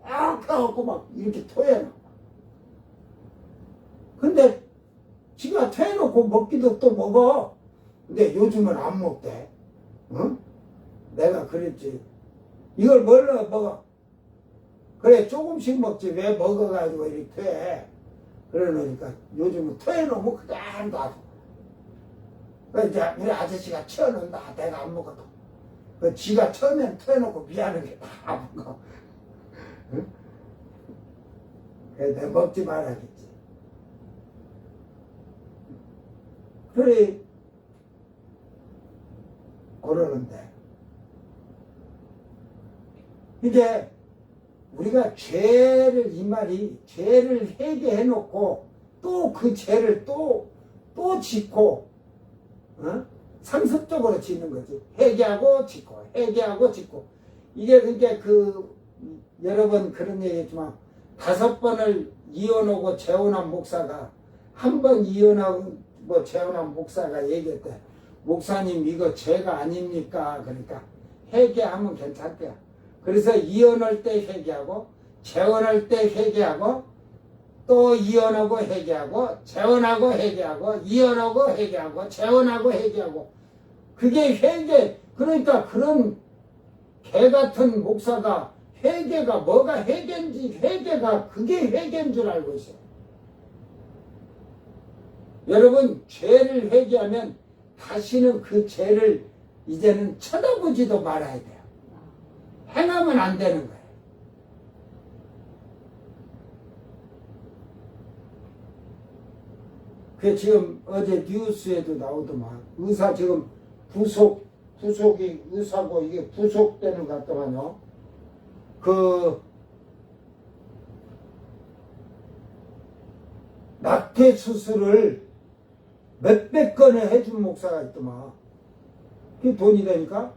해갖고 막 이렇게 토해놔. 근데 지가 토해놓고 먹기도 또 먹어. 근데 요즘은 안 먹대. 응? 내가 그랬지. 이걸 뭘로 먹어? 그래 조금씩 먹지 왜 먹어가지고 이렇게 토해. 그러니까 요즘은 토해놓으면 그냥 놔둬. 이제 우리 아저씨가 치워놓는다. 내가 안 먹어도. 지가 처음엔 토해놓고 미안한 게 다 먹어. 응? 그래 내가 먹지 말아야겠지. 그래 그러는데 이제 우리가 죄를 이 말이 죄를 회개해 놓고 또 그 죄를 또 짓고 상습적으로 짓는 거지. 회개하고 짓고 회개하고 짓고 이게 그러니까 여러 번 그런 얘기했지만 5번을 이혼하고 재혼한 목사가 한 번 이혼하고 재혼한 목사가 얘기했대. 목사님 이거 죄가 아닙니까? 그러니까 회개하면 괜찮대요. 그래서 이혼할 때 회개하고 재혼할 때 회개하고 또 이혼하고 회개하고 재혼하고 회개하고 이혼하고 회개하고 재혼하고 회개하고 그게 회개. 그러니까 그런 개 같은 목사가 회개가 뭐가 회개인지 회개가 그게 회개인 줄 알고 있어요. 여러분 죄를 회개하면 다시는 그 죄를 이제는 쳐다보지도 말아야 돼요. 행하면 안 되는 거예요. 그 지금 어제 뉴스에도 나오더만 의사 지금 부속이 의사고 이게 부속되는 것 같더만요. 낙태 수술을 몇백 건을 해준 목사가 있더만. 그게 돈이 되니까?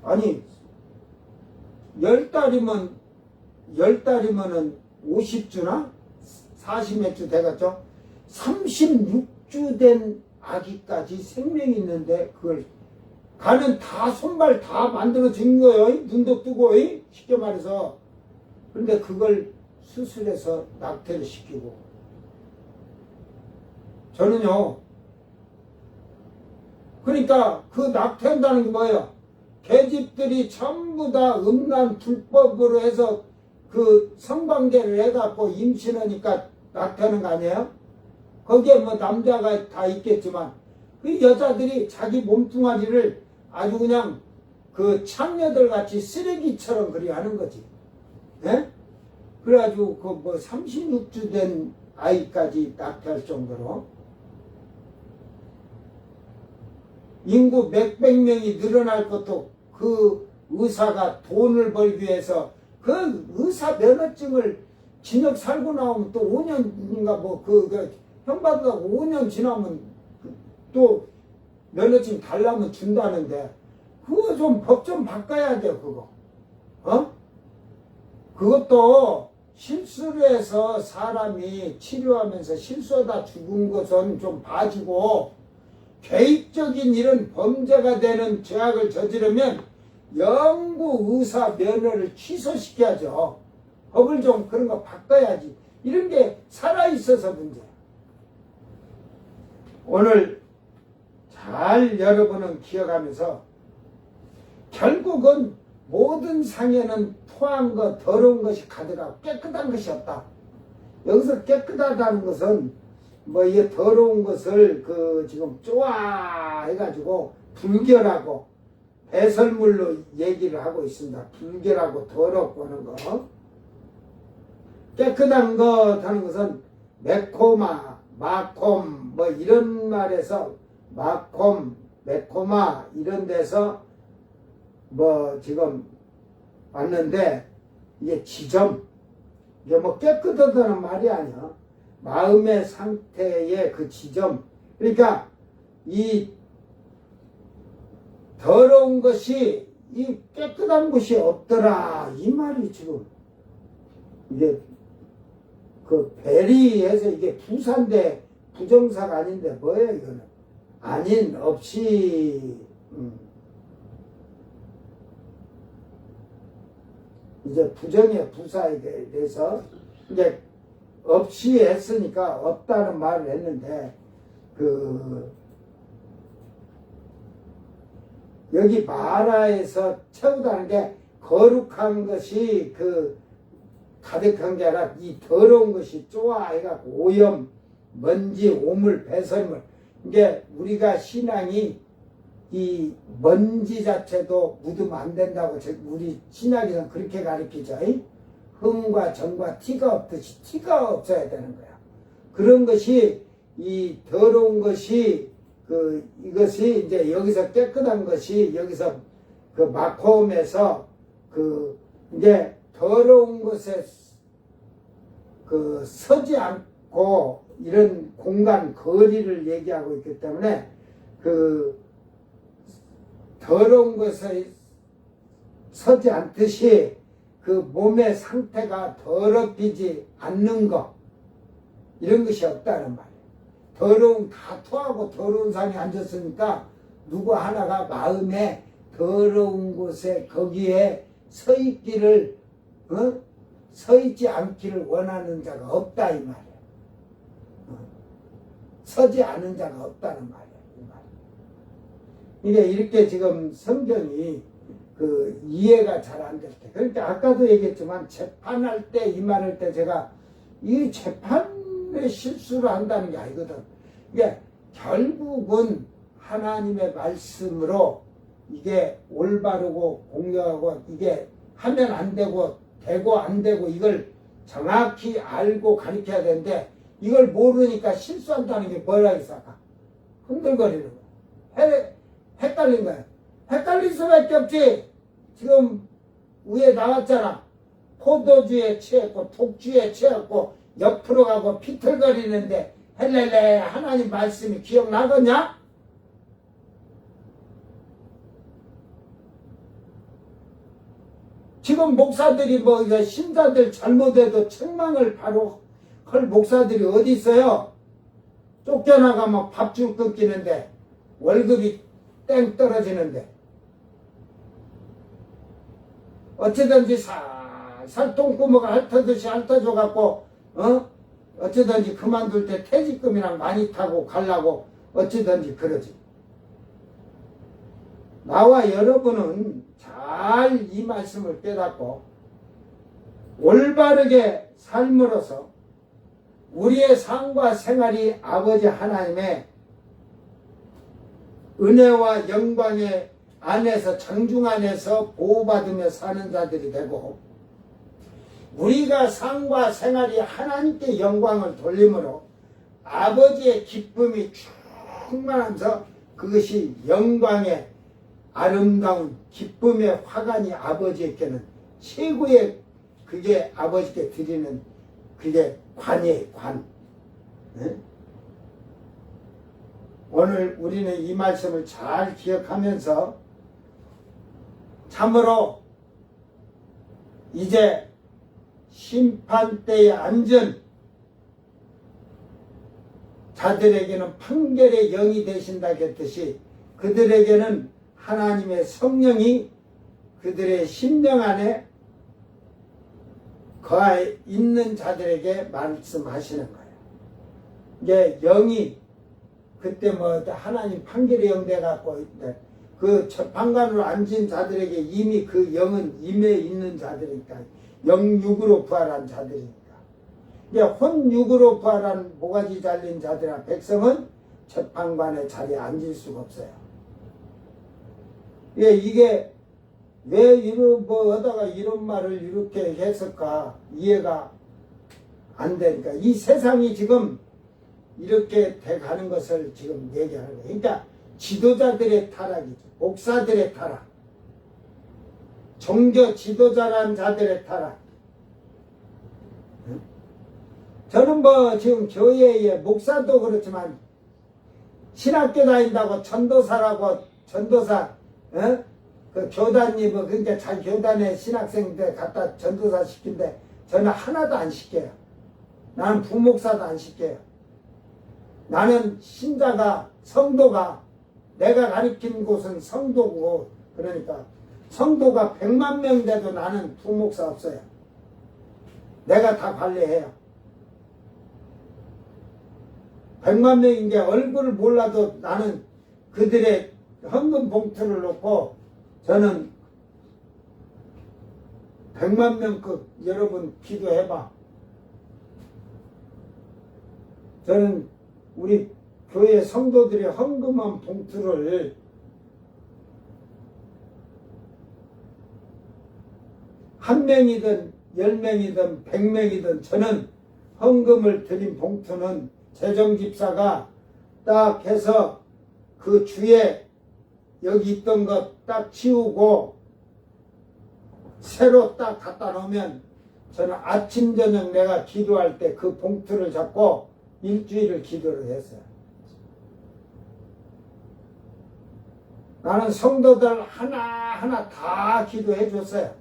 아니 10달이면은 50주나 40몇 주 되겠죠? 36주 된 아기까지 생명이 있는데 그걸 가는 다 손발 다 만들어진 거예요. 눈도 뜨고 쉽게 말해서. 그런데 그걸 수술해서 낙태를 시키고 저는요 그러니까 그 낙태한다는 게 뭐예요? 계집들이 전부 다 음란 불법으로 해서 그 성관계를 해갖고 임신하니까 낙태하는 거 아니에요? 거기에 남자가 다 있겠지만 그 여자들이 자기 몸뚱아리를 아주 그냥 그 창녀들 같이 쓰레기처럼 그리 하는 거지. 예? 그래가지고 36주 된 아이까지 낙태할 정도로 인구 몇백 명이 늘어날 것도 그 의사가 돈을 벌기 위해서 그 의사 면허증을 징역 살고 나오면 또 5년인가 형 받으라고 5년 지나면 또 면허증 달라면 준다는데 그거 좀 법 좀 바꿔야 돼요. 그거 그것도 실수를 해서 사람이 치료하면서 실수하다 죽은 것은 좀 봐주고 개입적인 이런 범죄가 되는 죄악을 저지르면 영구 의사 면허를 취소시켜야죠. 법을 좀 그런 거 바꿔야지. 이런 게 살아있어서 문제야. 오늘 잘 여러분은 기억하면서 결국은 모든 상에는 토한 것, 더러운 것이 가득하고 깨끗한 것이 없다. 여기서 깨끗하다는 것은 뭐 이 더러운 것을 지금 쪼아해가지고 불결하고 배설물로 얘기를 하고 있습니다. 불결하고 더럽고 하는 거. 깨끗한 것 하는 것은 메코마, 마콤 뭐 이런 말에서 마콤, 메코마 이런 데서 뭐 지금 왔는데 이게 지점, 이게 뭐 깨끗하다는 말이 아니야. 마음의 상태의 그 지점. 그러니까 이 더러운 것이 이 깨끗한 것이 없더라 이 말이 지금 이게 베리해서 이게 부사인데 부정사가 아닌데 뭐예요 이거는? 아닌 없이 이제 부정의 부사에 대해서 이제 없이 했으니까 없다는 말을 했는데 여기 마라에서 채우다는 게 거룩한 것이 가득한 게 아니라 이 더러운 것이 쪼아해갖고 오염, 먼지, 오물, 배설물. 이게 우리가 신앙이 이 먼지 자체도 묻으면 안 된다고 우리 신학에서는 그렇게 가르치죠. 흠과 정과 티가 없듯이 티가 없어야 되는 거야. 그런 것이 이 더러운 것이 이것이 이제 여기서 깨끗한 것이 여기서 마콤에서 이제 더러운 것에 서지 않고 이런 공간 거리를 얘기하고 있기 때문에 더러운 것에 서지 않듯이 몸의 상태가 더럽히지 않는 것 이런 것이 없다는 말이에요. 더러운 다 토하고 더러운 상에 앉았으니까 누구 하나가 마음에 더러운 곳에 거기에 서 있기를 서 있지 않기를 원하는 자가 없다 이 말이에요. 서지 않은 자가 없다는 말이에요. 이 말. 이게 이렇게 지금 성경이 이해가 잘 안 될 때, 그러니까 아까도 얘기했지만 재판할 때 이 말할 때 제가 이 재판에 실수를 한다는 게 아니거든. 이게 결국은 하나님의 말씀으로 이게 올바르고 공정하고 이게 하면 안 되고 되고 안 되고 이걸 정확히 알고 가르쳐야 되는데 이걸 모르니까 실수한다는 게 뭐라 했을까? 흔들거리는 거야. 헷갈린 거야. 헷갈릴 수밖에 없지. 지금 위에 나왔잖아. 포도주에 취했고 독주에 취했고 옆으로 가고 비틀거리는데 헬렐레 하나님 말씀이 기억나겠냐? 지금 목사들이 뭐 신자들 잘못해도 책망을 바로 할 목사들이 어디 있어요? 쫓겨나가면 밥줄 끊기는데 월급이 땡 떨어지는데 어찌든지 살살 똥구멍을 핥듯이 핥아줘갖고 어찌든지 그만둘 때 퇴직금이랑 많이 타고 가려고 어찌든지 그러지. 나와 여러분은 잘 이 말씀을 깨닫고 올바르게 삶으로서 우리의 삶과 생활이 아버지 하나님의 은혜와 영광의 안에서 장중 안에서 보호받으며 사는 자들이 되고 우리가 삶과 생활이 하나님께 영광을 돌림으로 아버지의 기쁨이 충만하면서 그것이 영광의 아름다운 기쁨의 화관이 아버지에게는 최고의 그게 아버지께 드리는 그게 관이에요. 관. 네? 오늘 우리는 이 말씀을 잘 기억하면서 참으로 이제 심판대에 앉은 자들에게는 판결의 영이 되신다 했듯이 그들에게는 하나님의 성령이 그들의 심령 안에 거하 있는 자들에게 말씀하시는 거예요. 이게 영이 그때 뭐 하나님 판결의 영 돼갖고 그 재판관으로 앉은 자들에게 이미 그 영은 임해 있는 자들이니까 영육으로 부활한 자들이니까. 이제 혼육으로 부활한 모가지 잘린 자들아 백성은 재판관의 자리에 앉을 수가 없어요. 이게 왜 이런 뭐 하다가 이런 말을 이렇게 했을까 이해가 안 되니까 이 세상이 지금 이렇게 돼가는 것을 지금 얘기하는 거예요. 그러니까 지도자들의 타락이죠. 목사들의 타락, 종교 지도자란 자들의 타락. 저는 뭐 지금 교회의 목사도 그렇지만 신학교 다닌다고 전도사라고 전도사 그 교단이 뭐 그러니까 자기 교단에 신학생들 갖다 전도사 시킨데 저는 하나도 안 시켜요. 나는 부목사도 안 시켜요. 나는 신자가 성도가 내가 가르친 곳은 성도고 그러니까 성도가 100만 명 돼도 나는 부목사 없어요. 내가 다 관리해요. 100만 명인 게 얼굴을 몰라도 나는 그들의 헌금 봉투를 놓고 저는 100만 명급 여러분 기도해봐. 저는 우리 교회 성도들의 헌금한 봉투를 한 명이든 10명이든 100명이든 저는 헌금을 드린 봉투는 재정집사가 딱 해서 그 주에 여기 있던 것 딱 치우고 새로 딱 갖다 놓으면 저는 아침 저녁 내가 기도할 때 그 봉투를 잡고 일주일을 기도를 했어요. 나는 성도들 하나하나 다 기도해 줬어요.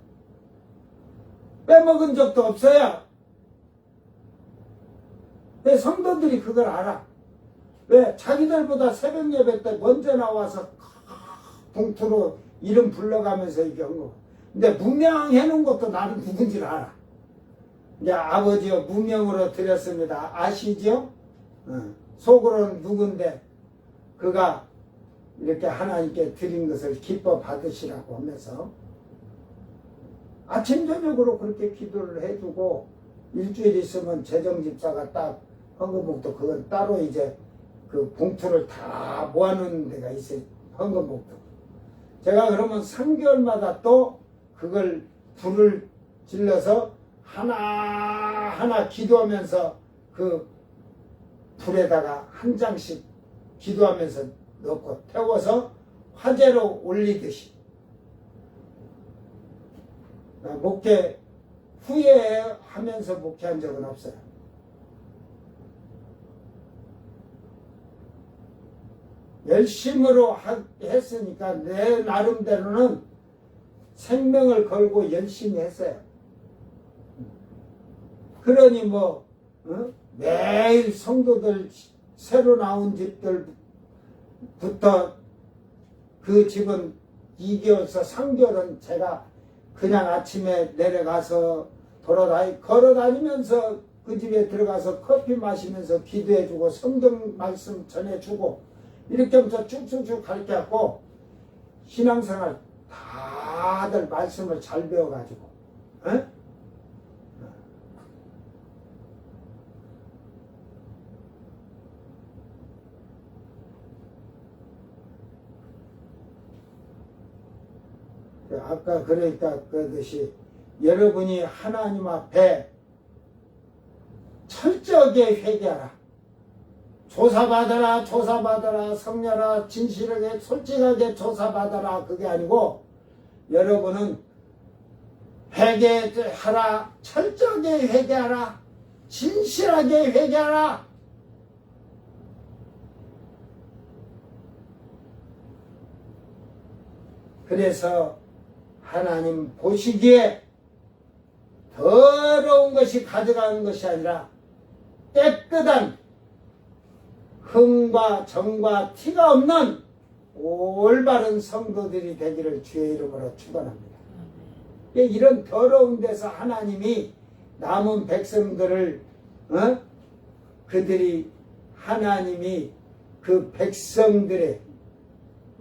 빼먹은 적도 없어요. 왜 성도들이 그걸 알아? 왜? 자기들보다 새벽 예배 때 먼저 나와서 봉투로 이름 불러가면서 이렇게 한 거. 근데 무명해 놓은 것도 나는 누군지를 알아. 이제 아버지요 무명으로 드렸습니다. 아시죠? 속으로는 누군데 그가 이렇게 하나님께 드린 것을 기뻐 받으시라고 하면서 아침 저녁으로 그렇게 기도를 해주고 일주일 있으면 재정집사가 딱 헌금봉투 그건 따로 이제 그 봉투를 다 모아놓는 데가 있어요. 헌금봉투. 제가 그러면 3개월마다 또 그걸 불을 질러서 하나하나 기도하면서 그 불에다가 한 장씩 기도하면서 넣고 태워서 화재로 올리듯이 목회 후회하면서 목회한 적은 없어요. 열심으로 했으니까 내 나름대로는 생명을 걸고 열심히 했어요. 그러니 뭐 매일 성도들 새로 나온 집들부터 그 집은 2개월에서 3개월은 제가 그냥 아침에 내려가서 걸어다니면서 그 집에 들어가서 커피 마시면서 기도해주고 성경 말씀 전해주고 이렇게 하면서 쭉쭉쭉 가르쳐갖고 신앙생활 다들 말씀을 잘 배워가지고 아까 그러니까 그듯이 여러분이 하나님 앞에 철저하게 회개하라. 조사받아라, 조사받아라, 성녀라, 진실하게, 솔직하게 조사받아라. 그게 아니고 여러분은 회개하라, 철저하게 회개하라, 진실하게 회개하라. 그래서 하나님 보시기에 더러운 것이 가져가는 것이 아니라 깨끗한 흥과 정과 티가 없는 올바른 성도들이 되기를 주의 이름으로 축원합니다. 이런 더러운 데서 하나님이 남은 백성들을 그들이 하나님이 그 백성들의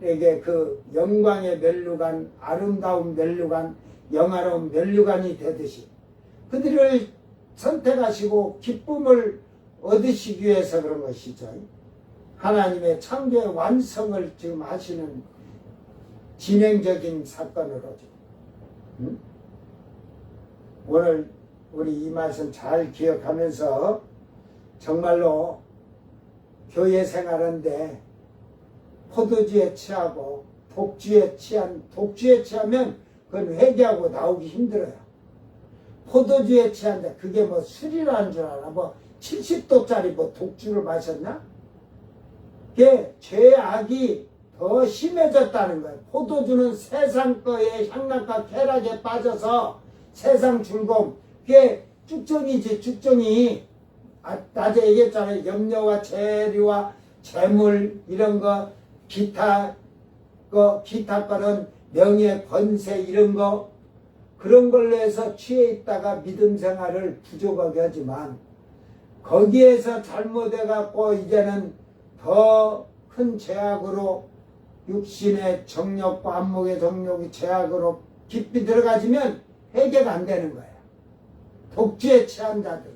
그들에게 그 영광의 면류관, 아름다운 면류관, 영화로운 면류관이 되듯이 그들을 선택하시고 기쁨을 얻으시기 위해서 그런 것이죠. 하나님의 창조의 완성을 지금 하시는 진행적인 사건으로죠. 응? 오늘 우리 이 말씀 잘 기억하면서 정말로 교회 생활하는데 포도주에 취하고 독주에 취하면 그건 회개하고 나오기 힘들어요. 포도주에 취한다. 그게 뭐 술이라는 줄 알아? 뭐 70도짜리 뭐 독주를 마셨나? 그게 죄악이 더 심해졌다는 거예요. 포도주는 세상 거에 향락과 쾌락에 빠져서 세상 즐거움. 그게 쭉정이지, 쭉정이. 낮에 얘기했잖아요. 염려와 재류와 재물, 이런 거, 기타 거는 명예, 번세, 이런 거, 그런 걸로 해서 취해 있다가 믿음 생활을 부족하게 하지만, 거기에서 잘못해갖고 이제는 더 큰 죄악으로 육신의 정욕과 안목의 정욕이 죄악으로 깊이 들어가지면 해결 안 되는 거예요. 독주에 취한 자들.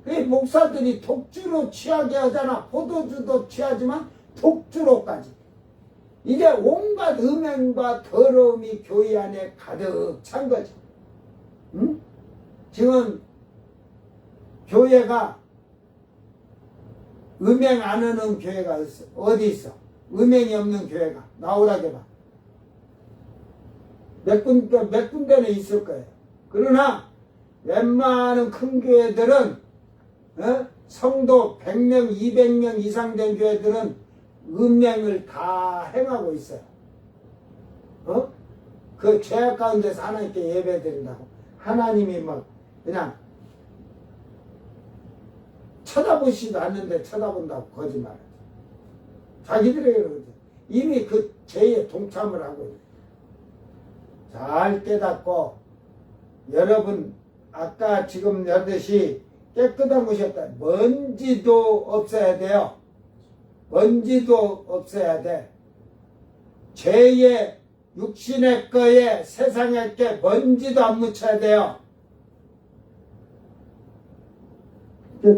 그 목사들이 독주로 취하게 하잖아. 포도주도 취하지만 독주로까지. 이제 온갖 음행과 더러움이 교회 안에 가득 찬 거죠. 응? 지금 교회가 음행 안 하는 교회가 있어. 어디 있어? 음행이 없는 교회가. 나오라게 봐. 몇 군데는 있을 거예요. 그러나 웬만한 큰 교회들은 성도 100명, 200명 이상 된 교회들은 음행을 다 행하고 있어요. 그 죄악 가운데서 하나님께 예배드린다고. 하나님이 막 그냥 쳐다보시지도 않는데 쳐다본다고 거짓말하죠. 자기들에게 그러죠. 이미 그 죄에 동참을 하고 있어요. 잘 깨닫고 여러분 아까 지금 여듯이 깨끗한 곳이었다. 먼지도 없어야 돼요. 먼지도 없어야 돼. 죄의 육신의 거에 세상의 게 먼지도 안 묻혀야 돼요.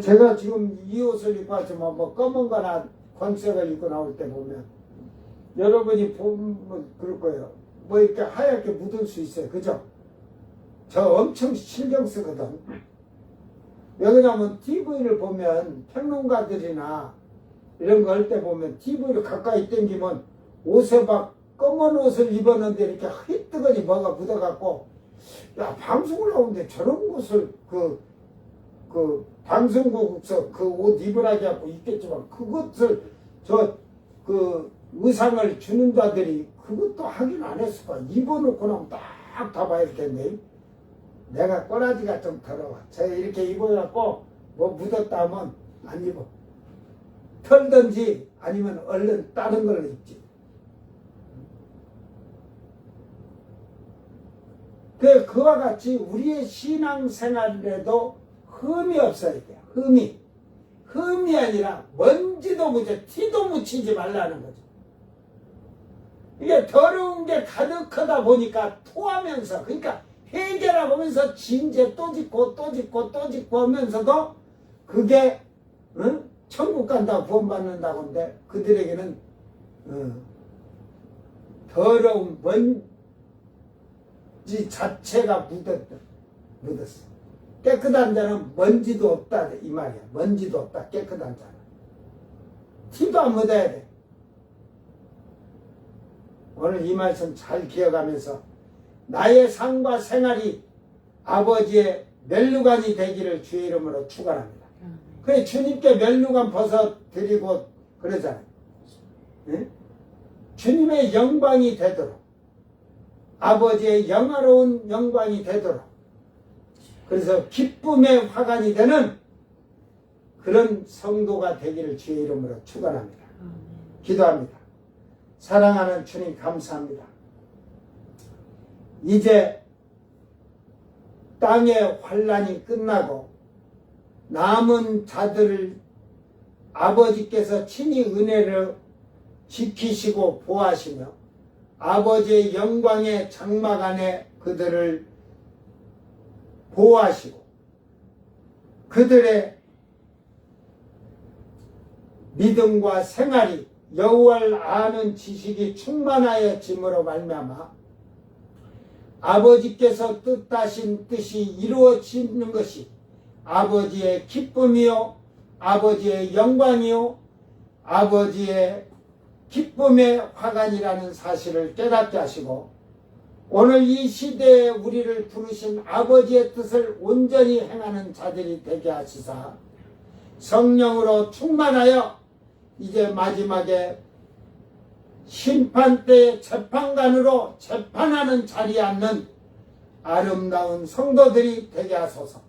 제가 지금 이 옷을 입고 왔지만 뭐 검은 거나 권색을 입고 나올 때 보면 여러분이 보면 그럴 거예요. 뭐 이렇게 하얗게 묻을 수 있어요. 그죠? 저 엄청 신경 쓰거든. 왜 그러냐면 TV를 보면 평론가들이나 이런 거 할 때 보면 TV를 가까이 당기면 옷에 막 검은 옷을 입었는데 이렇게 휘뜨거지 뭐가 묻어갖고 야 방송을 나오는데 저런 것을 방송국에서 그 옷 입으라고 하고 있겠지만 그것을 그 의상을 주는 자들이 그것도 확인 안 했을 거야. 입어놓고 나면 딱 다 봐야 텐데 내가 꼬라지가 좀 더러워. 제가 이렇게 입어갖고 뭐 묻었다 하면 안 입어. 털든지 아니면 얼른 다른 걸 입지. 그와 같이 우리의 신앙생활에도 흠이 없어야 돼요. 흠이 아니라 먼지도 묻혀 티도 묻히지 말라는 거죠. 이게 더러운 게 가득하다 보니까 토하면서, 그러니까 회개라고 하면서 진죄 또 짓고 또 짓고 또 짓고 하면서도 그게 천국 간다고 구원받는다고 하는데 그들에게는 더러운 먼지 자체가 묻었어. 깨끗한 자는 먼지도 없다 이 말이야. 먼지도 없다. 깨끗한 자는 티도 안 묻어야 돼. 오늘 이 말씀 잘 기억하면서 나의 삶과 생활이 아버지의 면류관이 되기를 주의 이름으로 축원합니다. 그래 주님께 면류관 벗어 드리고 그러잖아요. 네? 주님의 영광이 되도록 아버지의 영화로운 영광이 되도록 그래서 기쁨의 화관이 되는 그런 성도가 되기를 주의 이름으로 축원합니다. 기도합니다. 사랑하는 주님 감사합니다. 이제 땅의 환란이 끝나고 남은 자들을 아버지께서 친히 은혜를 지키시고 보호하시며 아버지의 영광의 장막 안에 그들을 보호하시고 그들의 믿음과 생활이 여호와를 아는 지식이 충만하여짐으로 말미암아 아버지께서 뜻하신 뜻이 이루어지는 것이 아버지의 기쁨이요 아버지의 영광이요 아버지의 기쁨의 화관이라는 사실을 깨닫게 하시고 오늘 이 시대에 우리를 부르신 아버지의 뜻을 온전히 행하는 자들이 되게 하시사 성령으로 충만하여 이제 마지막에 심판 때의 재판관으로 재판하는 자리에 앉는 아름다운 성도들이 되게 하소서.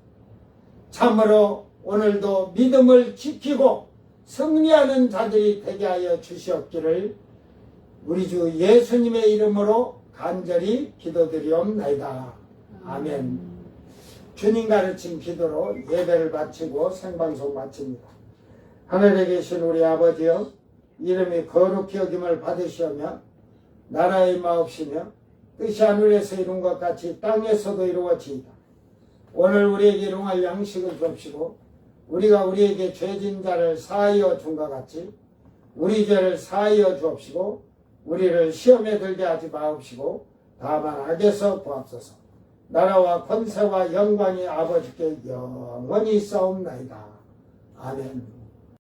참으로 오늘도 믿음을 지키고 승리하는 자들이 되게 하여 주시옵기를 우리 주 예수님의 이름으로 간절히 기도드리옵나이다. 아멘. 주님 가르친 기도로 예배를 바치고 생방송 마칩니다. 하늘에 계신 우리 아버지여, 이름이 거룩히 여김을 받으시오며 나라의 마옵시며 뜻이 하늘에서 이룬 것 같이 땅에서도 이루어지이다. 오늘 우리에게 일용할 양식을 주옵시고 우리가 우리에게 죄진 자를 사하여 준 것 같이 우리 죄를 사하여 주옵시고 우리를 시험에 들게 하지 마옵시고 다만 악에서 구하옵소서. 나라와 권세와 영광이 아버지께 영원히 있사옵나이다. 아멘.